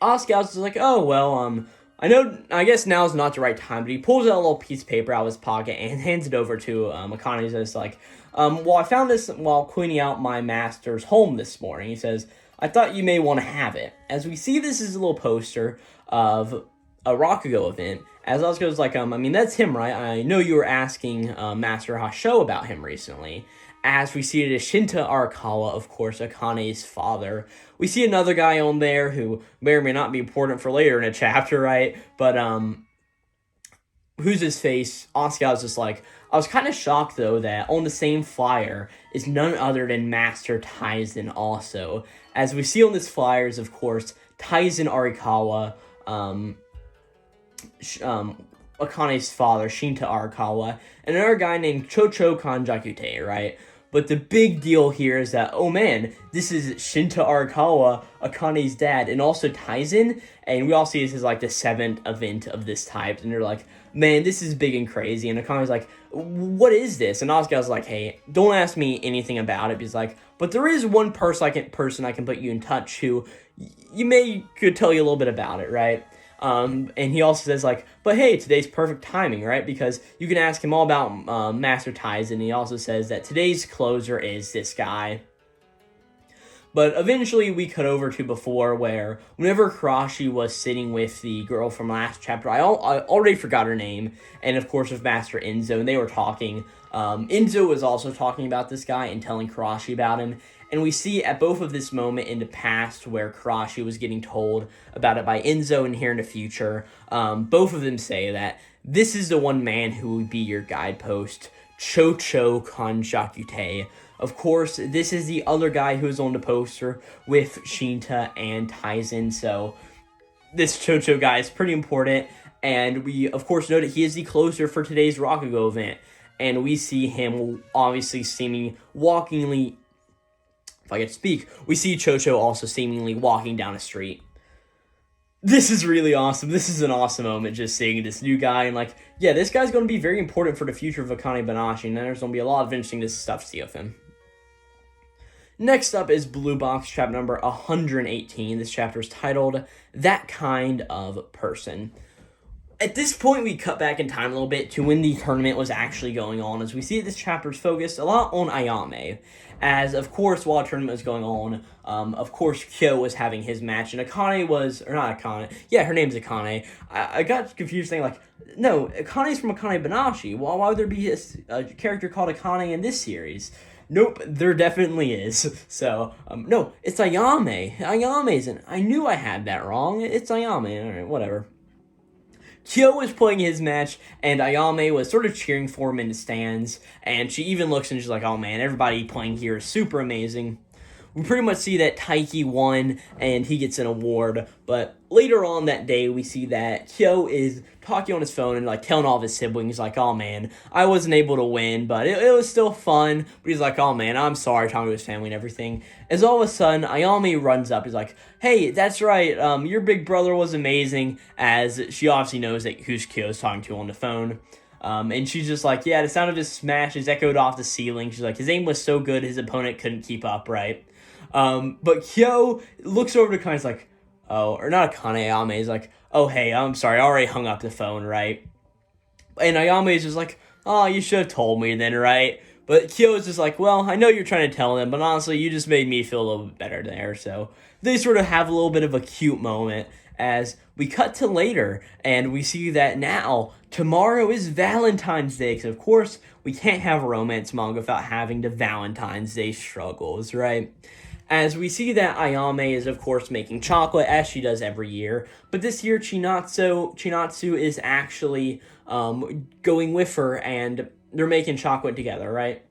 Asuka's like, oh, well, I guess now's not the right time, but he pulls out a little piece of paper out of his pocket and hands it over to Akane. He says, like, well, I found this while cleaning out my master's home this morning. He says, I thought you may want to have it. As we see, this is a little poster of a Rakugo event. As Asuka's like, I mean, that's him, right? I know you were asking Master Hasho about him recently. As we see it is Shinta Arakawa, of course, Akane's father. We see another guy on there who may or may not be important for later in a chapter, right? But, who's his face? Asuka was just like, I was kind of shocked, though, that on the same flyer is none other than Master Taizen also. As we see on this flyer is, of course, Taizen Arakawa, Akane's father, Shinta Arakawa, and another guy named Chocho Kanjakute, right? But the big deal here is that, oh man, this is Shinta Arakawa, Akane's dad, and also Taizen, and we all see this as like the 7th event of this type, and they're like, man, this is big and crazy, and Akane's like, what is this? And Asuka's like, hey, don't ask me anything about it. He's like, but there is one person I can put you in touch who could tell you a little bit about it, right? And he also says, like, but hey, today's perfect timing, right? Because you can ask him all about Master Taizen. He also says that today's closer is this guy. But eventually we cut over to before, where whenever Kurashi was sitting with the girl from last chapter, I already forgot her name, and of course with Master Enzo, and they were talking. Enzo was also talking about this guy and telling Kurashi about him. And we see at both of this moment in the past where Kurashi was getting told about it by Enzo, and here in the future, both of them say that this is the one man who would be your guidepost, Chocho Kanjakute. Of course, this is the other guy who's on the poster with Shinta and Taizen, so this Chocho guy is pretty important, and we, of course, know that he is the closer for today's Rakugo event, and we see him obviously seeming walkingly if I could speak, we see Chocho also seemingly walking down a street. This is really awesome. This is an awesome moment, just seeing this new guy, and like, yeah, this guy's going to be very important for the future of Akane-banashi, and there's going to be a lot of interesting stuff to see of him. Next up is Blue Box, chapter number 118. This chapter is titled, That Kind of Person. At this point, we cut back in time a little bit to when the tournament was actually going on, as we see that this chapter is focused a lot on Ayame, as, of course, while the tournament was going on, of course, Kyo was having his match, and Akane was, or not Akane, yeah, her name's Akane. I got confused saying, like, no, Akane's from Akane-banashi. Well, why would there be a character called Akane in this series? Nope, there definitely is. So, no, it's Ayame. Ayame's in. I knew I had that wrong. It's Ayame. Alright, whatever. Kyo was playing his match, and Ayame was sort of cheering for him in the stands, and she even looks and she's like, oh man, everybody playing here is super amazing. We pretty much see that Taiki won, and he gets an award, but later on that day, we see that Kyo is talking on his phone and, like, telling all of his siblings, like, oh, man, I wasn't able to win, but it was still fun, but he's like, oh, man, I'm sorry, talking to his family and everything, as all of a sudden, Ayame runs up, he's like, hey, that's right, your big brother was amazing, as she obviously knows that who's Kyo's talking to on the phone. And she's just like, yeah, the sound of his smash is echoed off the ceiling. She's like, his aim was so good, his opponent couldn't keep up, right? But Kyo looks over to Akane's like, oh, or not Akane, Ayame is like, oh, hey, I'm sorry, I already hung up the phone, right? And Ayame is just like, oh, you should have told me then, right? But Kyo is just like, well, I know you're trying to tell them, but honestly, you just made me feel a little bit better there. So they sort of have a little bit of a cute moment as we cut to later, and we see that now, tomorrow is Valentine's Day, because of course, we can't have a romance manga without having the Valentine's Day struggles, right? As we see that Ayame is, of course, making chocolate, as she does every year. But this year, Chinatsu is actually going with her, and they're making chocolate together, right?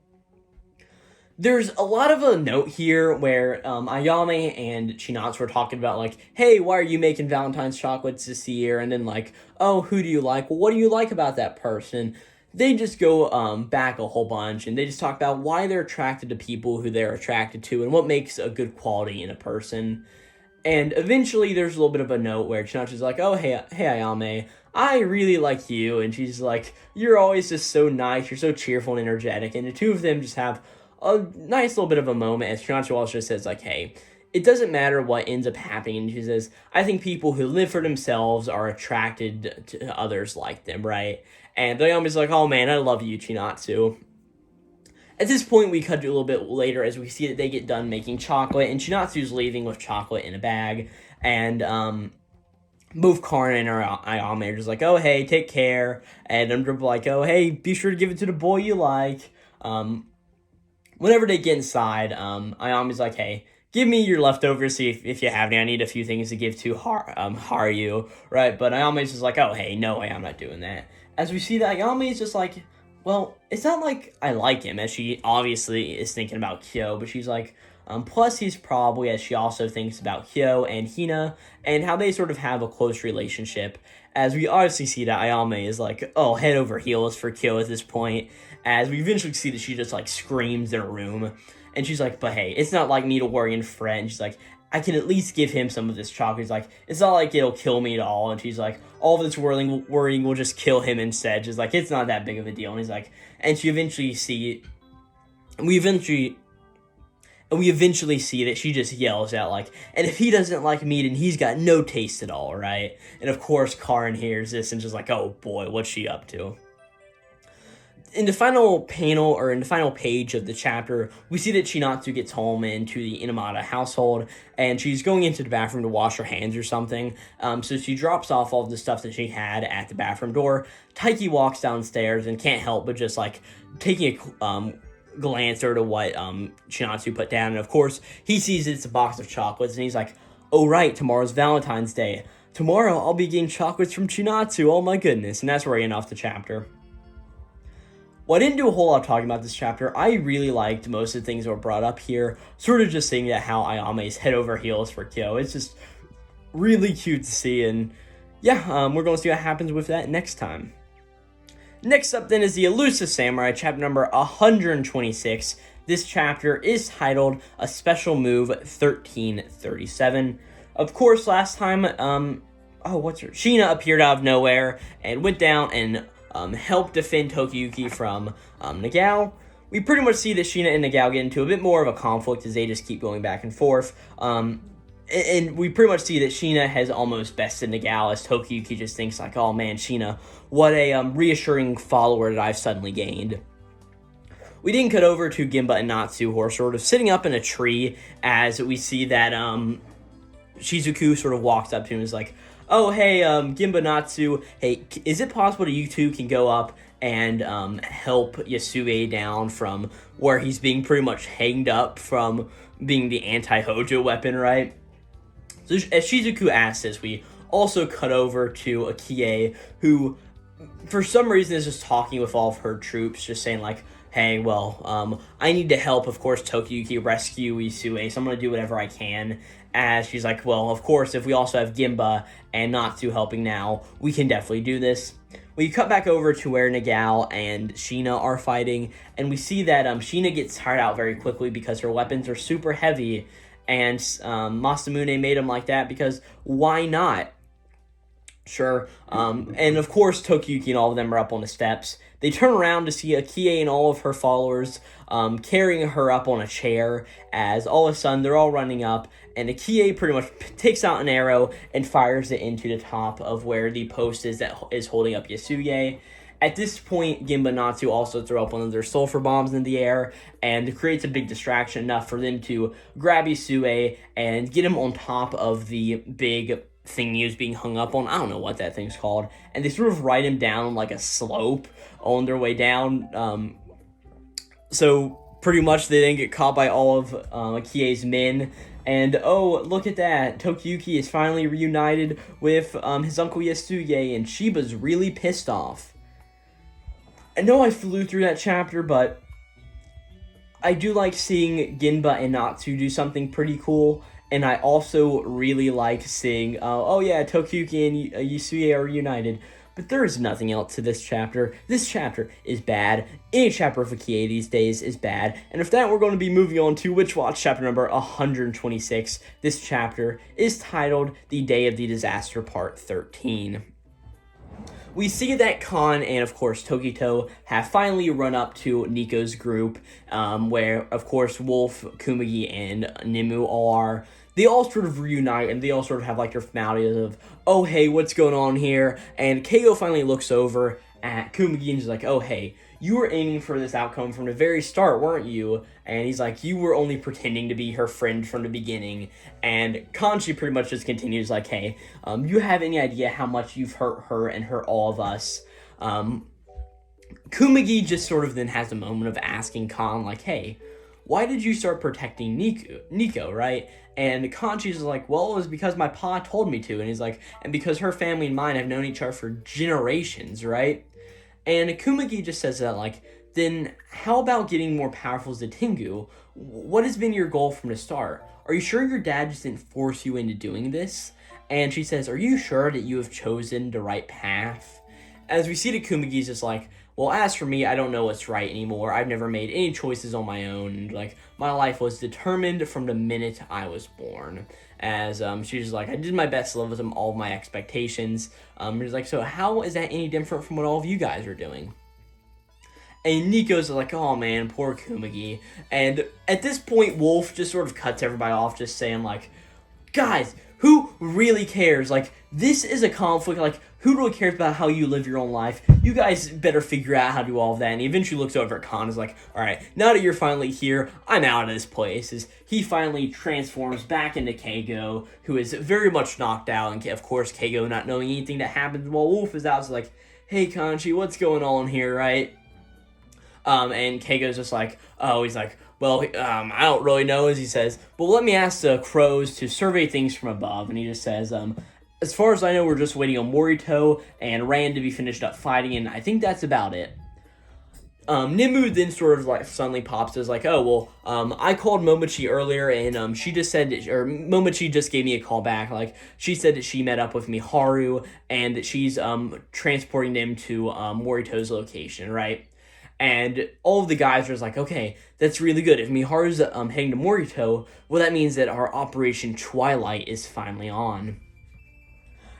There's a lot of a note here where Ayame and Chinatsu were talking about, like, hey, why are you making Valentine's chocolates this year? And then, like, oh, who do you like? Well, what do you like about that person? They just go back a whole bunch, and they just talk about why they're attracted to people who they're attracted to and what makes a good quality in a person. And eventually there's a little bit of a note where Chinatsu's like, oh, hey Ayame, I really like you. And she's like, you're always just so nice, you're so cheerful and energetic. And the two of them just have a nice little bit of a moment as Chinatsu also just says, like, hey, it doesn't matter what ends up happening. And she says, I think people who live for themselves are attracted to others like them, right? And Ayame's like, oh man, I love you, Chinatsu. At this point, we cut to a little bit later as we see that they get done making chocolate, and Chinatsu's leaving with chocolate in a bag. And both Karin and Ayame are just like, oh hey, take care. And I'm like, oh hey, be sure to give it to the boy you like. Whenever they get inside, Ayame's like, hey, give me your leftovers, see if you have any. I need a few things to give to Haru, right? But Ayame's just like, oh hey, no way, I'm not doing that. As we see that Ayame is just like, well, it's not like I like him, as she obviously is thinking about Kyo, but she's like, plus he's probably, as she also thinks about Kyo and Hina, and how they sort of have a close relationship, as we obviously see that Ayame is like, oh, head over heels for Kyo at this point, as we eventually see that she just, like, screams in her room, and she's like, but hey, it's not like me to worry and fret, and she's like, I can at least give him some of this chocolate. He's like, it's not like it'll kill me at all. And she's like, all this worrying will just kill him instead. She's like, it's not that big of a deal. And he's like, and we eventually see that she just yells out, like, and if he doesn't like me, then he's got no taste at all, right? And of course, Karin hears this and just like, oh boy, what's she up to? In the final panel, or in the final page of the chapter, we see that Chinatsu gets home into the E.M.M.I household, and she's going into the bathroom to wash her hands or something. So she drops off all of the stuff that she had at the bathroom door. Taiki walks downstairs and can't help but just, like, taking a glance over to what Chinatsu put down. And, of course, he sees it's a box of chocolates, and he's like, oh, right, tomorrow's Valentine's Day. Tomorrow I'll be getting chocolates from Chinatsu, oh my goodness. And that's where I end off the chapter. Well, I didn't do a whole lot of talking about this chapter. I really liked most of the things that were brought up here. Sort of just seeing that how Ayame is head over heels for Kyo. It's just really cute to see. And yeah, we're going to see what happens with that next time. Next up then is the Elusive Samurai, chapter number 126, This chapter is titled A Special Move 1337. Of course, last time, Sheena appeared out of nowhere and went down and helped defend Tokiyuki from Nagao. We pretty much see that Sheena and Nagao get into a bit more of a conflict as they just keep going back and forth. And we pretty much see that Sheena has almost bested Nagao as Tokiyuki just thinks like, oh man, Sheena, what a reassuring follower that I've suddenly gained. We then cut over to Gimba and Natsu, who are sort of sitting up in a tree as we see that Shizuku sort of walks up to him and is like, oh, hey, Gimba, Natsu, hey, is it possible that you two can go up and help Yasue down from where he's being pretty much hanged up from being the anti-Hojo weapon, right? So as Shizuku asks this, we also cut over to Akie, who for some reason is just talking with all of her troops, just saying like, hey, well, I need to help, of course, Tokiyuki rescue Yasue, so I'm going to do whatever I can. As she's like, well, of course, if we also have Gimba and Natsu helping now, we can definitely do this. We cut back over to where Nagao and Sheena are fighting, and we see that Sheena gets tired out very quickly because her weapons are super heavy, and Masamune made them like that because why not? Sure. And of course, Tokiyuki and all of them are up on the steps. They turn around to see Akie and all of her followers carrying her up on a chair, as all of a sudden they're all running up, and Akie pretty much takes out an arrow and fires it into the top of where the post is that is holding up Yasuye. At this point, Gimba and Natsu also throw up one of their sulfur bombs in the air, and it creates a big distraction enough for them to grab Yasue and get him on top of the big thing he was being hung up on. I don't know what that thing's called. And they sort of ride him down like a slope on their way down. So pretty much they then get caught by all of Akie's men. And oh, look at that. Tokiyuki is finally reunited with his uncle Yasuye, and Shiba's really pissed off. I know I flew through that chapter, but I do like seeing Ginba and Natsu do something pretty cool. And I also really like seeing, Tokiyuki and Yasuye are reunited. But there is nothing else to this chapter. This chapter is bad. Any chapter of Akie these days is bad. And with that, we're going to be moving on to Witch Watch chapter number 126. This chapter is titled The Day of the Disaster Part 13. We see that Khan and, of course, Tokito have finally run up to Nico's group, where, of course, Wolf, Kumagi, and Nimue are. They all sort of reunite, and they all sort of have, like, their formalities of, oh, hey, what's going on here? And Keigo finally looks over at Kumagi and is like, oh, hey, you were aiming for this outcome from the very start, weren't you? And he's like, you were only pretending to be her friend from the beginning. And Kanji pretty much just continues like, hey, you have any idea how much you've hurt her and hurt all of us? Kumagi just sort of then has a moment of asking Khan, like, hey, why did you start protecting Nico, right? And Kanji's like, well, it was because my pa told me to. And he's like, and because her family and mine have known each other for generations, right? And Kumagi just says that, like, then how about getting more powerful as a Tengu? What has been your goal from the start? Are you sure your dad just didn't force you into doing this? And she says, are you sure that you have chosen the right path? As we see that Kumagi's just like, well, as for me, I don't know what's right anymore. I've never made any choices on my own. Like, my life was determined from the minute I was born. As she's like, I did my best to live with all of my expectations. He's like, so how is that any different from what all of you guys are doing? And Nico's like, oh man, poor Kumagi. And at this point, Wolf just sort of cuts everybody off, just saying like, guys, who really cares? Like, this is a conflict. Like, who really cares about how you live your own life? You guys better figure out how to do all of that. And he eventually looks over at Khan and is like, all right, now that you're finally here, I'm out of this place. As he finally transforms back into Keigo, who is very much knocked out. And of course, Keigo not knowing anything that happens while Wolf is out is like, hey, Kanji, what's going on here, right? And Keigo's just like, oh, he's like, well, I don't really know, as he says, but let me ask the crows to survey things from above. And he just says, as far as I know, we're just waiting on Morito and Rand to be finished up fighting, and I think that's about it. Nimue then sort of like suddenly pops as like, oh, well, I called Momochi earlier, and she just said, Momochi just gave me a call back. Like, she said that she met up with Miharu, and that she's transporting them to Morito's location, right? And all of the guys are just like, okay, that's really good. If Miharu's heading to Morito, well, that means that our Operation Twilight is finally on.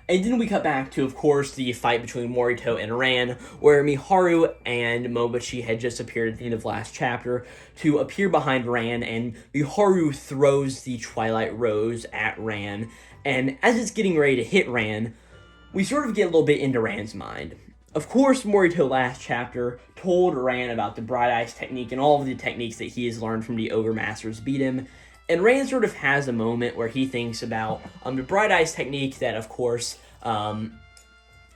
And then we cut back to, of course, the fight between Morito and Ran, where Miharu and Momochi had just appeared at the end of last chapter to appear behind Ran, and Miharu throws the Twilight Rose at Ran. And as it's getting ready to hit Ran, we sort of get a little bit into Ran's mind. Of course, Morito last chapter told Ran about the Bright Eyes technique and all of the techniques that he has learned from the Ogre Masters beat him. And Ran sort of has a moment where he thinks about the Bright Eyes technique that, of course,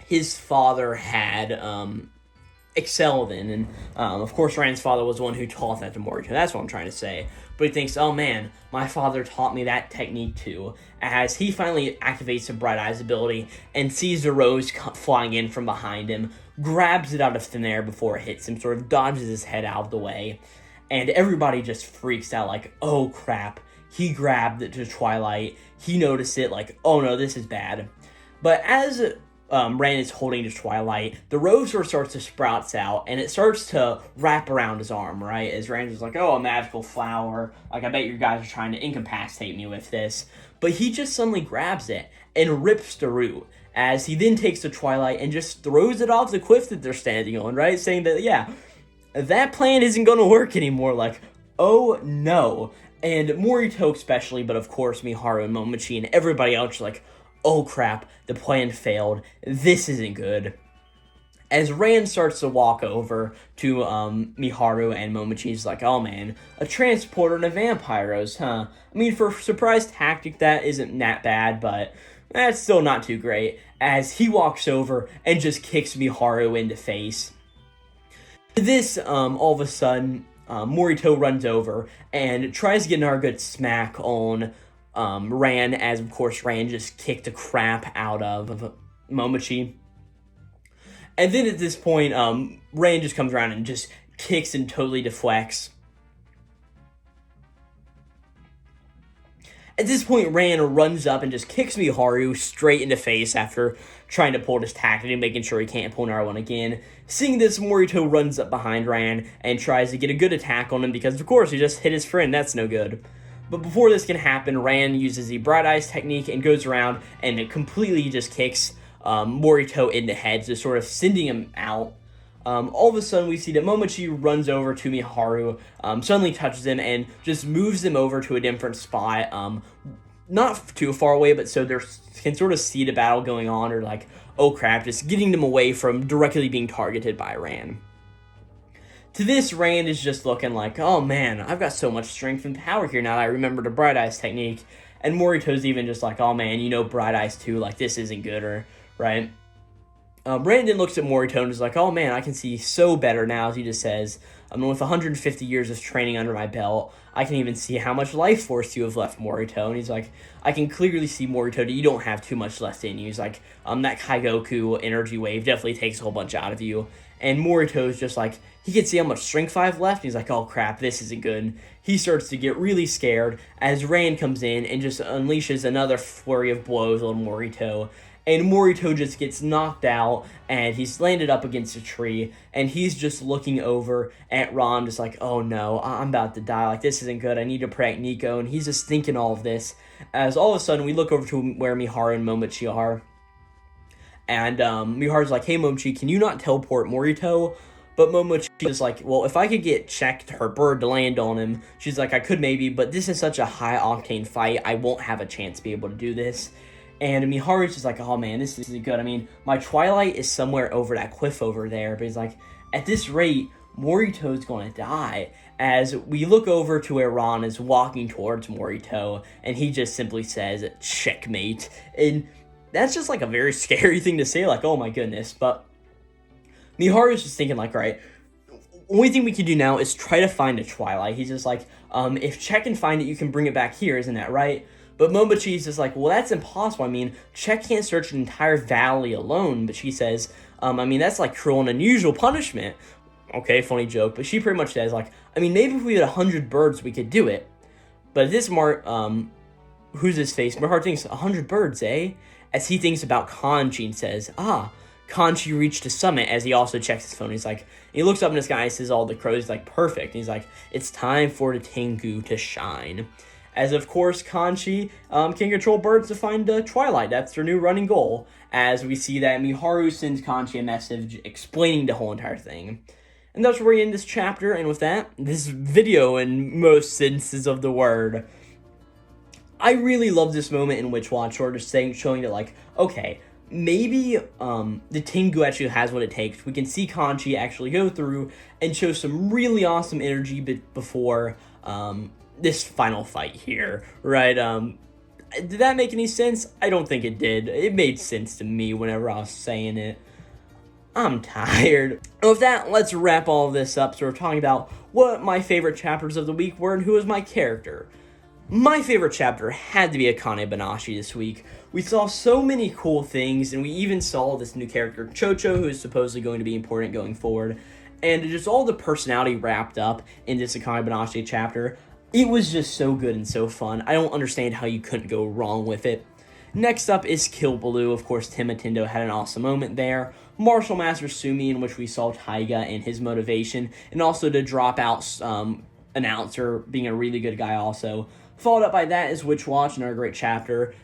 his father had excelled in. And, of course, Ran's father was the one who taught that to Morito. That's what I'm trying to say. But he thinks, oh man, my father taught me that technique too. As he finally activates the Bright Eyes ability and sees the rose flying in from behind him, grabs it out of thin air before it hits him, sort of dodges his head out of the way. And everybody just freaks out like, oh crap, he grabbed it to Twilight, he noticed it, like, oh no, this is bad. But as Ran is holding to Twilight, the rose sort of starts to sprout out, and it starts to wrap around his arm, right? As Ran is like, oh, a magical flower, like, I bet you guys are trying to incapacitate me with this. But he just suddenly grabs it and rips the root, as he then takes the Twilight and just throws it off the cliff that they're standing on, right? Saying that, yeah, that plan isn't going to work anymore. Like, oh no. And Morito especially, but of course Miharu and Momochi and everybody else are like, oh crap, the plan failed. This isn't good. As Ran starts to walk over to Miharu and Momochi, he's like, oh man, a transporter and a vampiros, huh? I mean, for a surprise tactic, that isn't that bad, but that's still not too great. As he walks over and just kicks Miharu in the face. This, all of a sudden, Morito runs over and tries to get another good smack on Ran, as of course Ran just kicked the crap out of Momochi. And then at this point, Ran just comes around and just kicks and totally deflects. At this point, Ran runs up and just kicks Miharu straight in the face after trying to pull this tactic and making sure he can't pull another one again. Seeing this, Morito runs up behind Ran and tries to get a good attack on him because, of course, he just hit his friend. That's no good. But before this can happen, Ran uses the Bright Eyes technique and goes around and it completely just kicks Morito in the head, just sort of sending him out. All of a sudden, we see that Momochi runs over to Miharu, suddenly touches him, and just moves him over to a different spot. Not too far away, but so they can sort of see the battle going on, or like, oh crap, just getting them away from directly being targeted by Ran. To this, Ran is just looking like, oh man, I've got so much strength and power here now that I remember the Bright Eyes technique. And Morito's even just like, oh man, you know Bright Eyes too, like this isn't good, or, right? Brandon looks at Morito and is like, oh man, I can see so better now, as he just says, with 150 years of training under my belt, I can even see how much life force you have left, Morito. And he's like, I can clearly see, Morito, that you don't have too much left in you. He's like, that Kaigoku energy wave definitely takes a whole bunch out of you. And Morito's just like, he can see how much strength I have left. He's like, oh crap, this isn't good. He starts to get really scared as Ran comes in and just unleashes another flurry of blows on Morito. And Morito just gets knocked out, and he's landed up against a tree, and he's just looking over at Ron, just like, oh no, I'm about to die, like, this isn't good, I need to protect Nico, and he's just thinking all of this, as all of a sudden, we look over to where Miharu and Momochi are, and Miharu's like, hey Momochi, can you not teleport Morito? But Momochi is like, well, if I could get checked her bird to land on him, she's like, I could maybe, but this is such a high-octane fight, I won't have a chance to be able to do this. And Miharu's just like, oh man, this isn't good. I mean, my Twilight is somewhere over that cliff over there. But he's like, at this rate, Morito's going to die. As we look over to where Ron is walking towards Morito, and he just simply says, checkmate. And that's just like a very scary thing to say, like, oh my goodness. But Miharu's just thinking like, right, only thing we can do now is try to find a Twilight. He's just like, if Check can find it, you can bring it back here, isn't that right? But Momochi's just like, well, that's impossible. I mean, Check can't search an entire valley alone. But she says, I mean, that's like cruel and unusual punishment. Okay, funny joke. But she pretty much says, like, I mean, maybe if we had 100 birds, we could do it. But this who's his face? Marhart thinks, 100 birds, eh? As he thinks about kanji and says, Kanchi reached the summit as he also checks his phone. He looks up in the sky and says all the crows. He's like, perfect. And he's like, it's time for the Tengu to shine. As of course, Kanchi can control birds to find Twilight. That's their new running goal. As we see that Miharu sends Kanchi a message explaining the whole entire thing. And that's where we end this chapter. And with that, this video in most senses of the word. I really love this moment in Witch Watch, sort of showing that, like, okay, maybe the Tengu actually has what it takes. We can see Kanchi actually go through and show some really awesome energy before this final fight here, right? Did that make any sense? I don't think it did. It made sense to me whenever I was saying it. I'm tired. And with that, let's wrap all of this up. So we're talking about what my favorite chapters of the week were and who was my character. My favorite chapter had to be Akane-banashi this week. We saw so many cool things, and we even saw this new character, Chocho, who is supposedly going to be important going forward. And just all the personality wrapped up in this Akane-banashi chapter. It was just so good and so fun. I don't understand how you couldn't go wrong with it. Next up is Kill Baloo. Of course, Tenma Tendo had an awesome moment there. Marshal Master Asumi, in which we saw Taiga and his motivation, and also the dropout announcer being a really good guy also. Followed up by that is Witch Watch, another great chapter.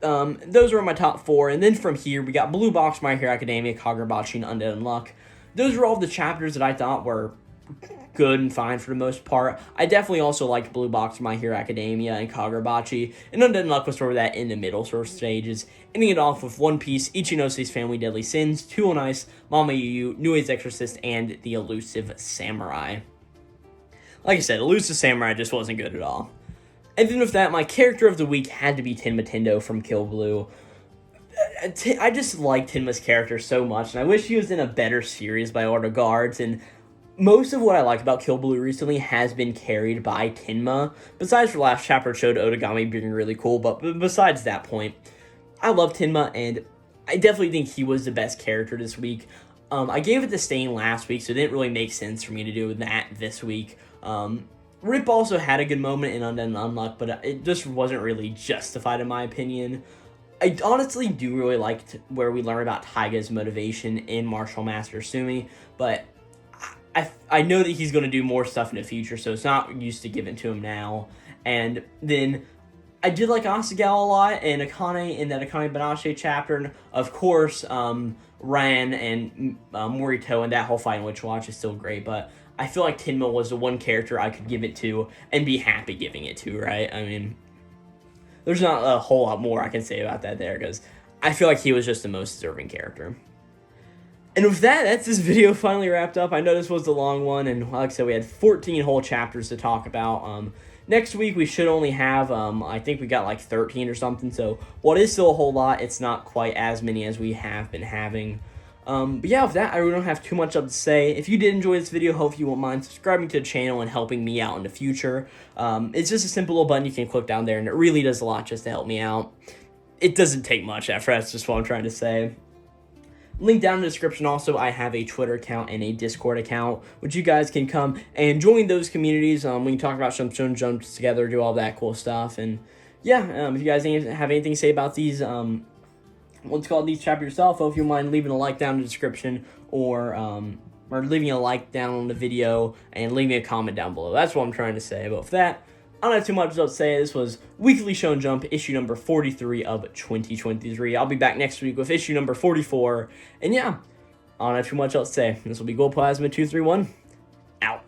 Those were my top 4, and then from here we got Blue Box, My Hero Academia, Kagurabachi, and Undead Unluck. Those were all the chapters that I thought were good and fine for the most part. I definitely also liked Blue Box, My Hero Academia, and Kagurabachi, and Undead Unluck was sort of that in the middle sort of stages, ending it off with One Piece, Ichinose Family, Deadly Sins, 2 on Ice, MamaYuyu, New Age Exorcist, and the Elusive Samurai. Like I said, Elusive Samurai just wasn't good at all. And then with that, my character of the week had to be Tenma Tendo from Kill Baloo. I just like Tenma's character so much, and I wish he was in a better series by all regards, and most of what I like about Kill Baloo recently has been carried by Tenma, besides the last chapter showed Otagami being really cool, but besides that point, I love Tenma, and I definitely think he was the best character this week. I gave it to Stain last week, so it didn't really make sense for me to do that this week. Rip also had a good moment in Undead Unluck, but it just wasn't really justified in my opinion. I honestly do really like where we learn about Taiga's motivation in Marshal Master Asumi, but I know that he's going to do more stuff in the future, so it's not used to giving to him now. And then I did like Asagao a lot, and Akane in that Akane-banashi chapter, and of course, Ran and Morito and that whole fight in Witch Watch is still great, but I feel like Tenma was the one character I could give it to and be happy giving it to, right? I mean, there's not a whole lot more I can say about that there, because I feel like he was just the most deserving character. And with that, that's this video finally wrapped up. I know this was the long one, and like I said, we had 14 whole chapters to talk about. Next week, we should only have, I think we got like 13 or something, so what is still a whole lot, it's not quite as many as we have been having. But yeah, with that, I really don't have too much up to say. If you did enjoy this video, hope you won't mind subscribing to the channel and helping me out in the future. It's just a simple little button you can click down there, and it really does a lot just to help me out. It doesn't take much effort, that's just what I'm trying to say. Link down in the description also, I have a Twitter account and a Discord account, which you guys can come and join those communities. We can talk about some Shonen Jumps together, do all that cool stuff. And yeah, if you guys have anything to say about these, what's called these chapters yourself, if you mind leaving a like down in the description or leaving a like down on the video and leaving a comment down below. That's what I'm trying to say. But with that, I don't have too much else to say. This was Weekly Shonen Jump, issue number 43 of 2023. I'll be back next week with issue number 44. And yeah, I don't have too much else to say. This will be Glowplasma231, out.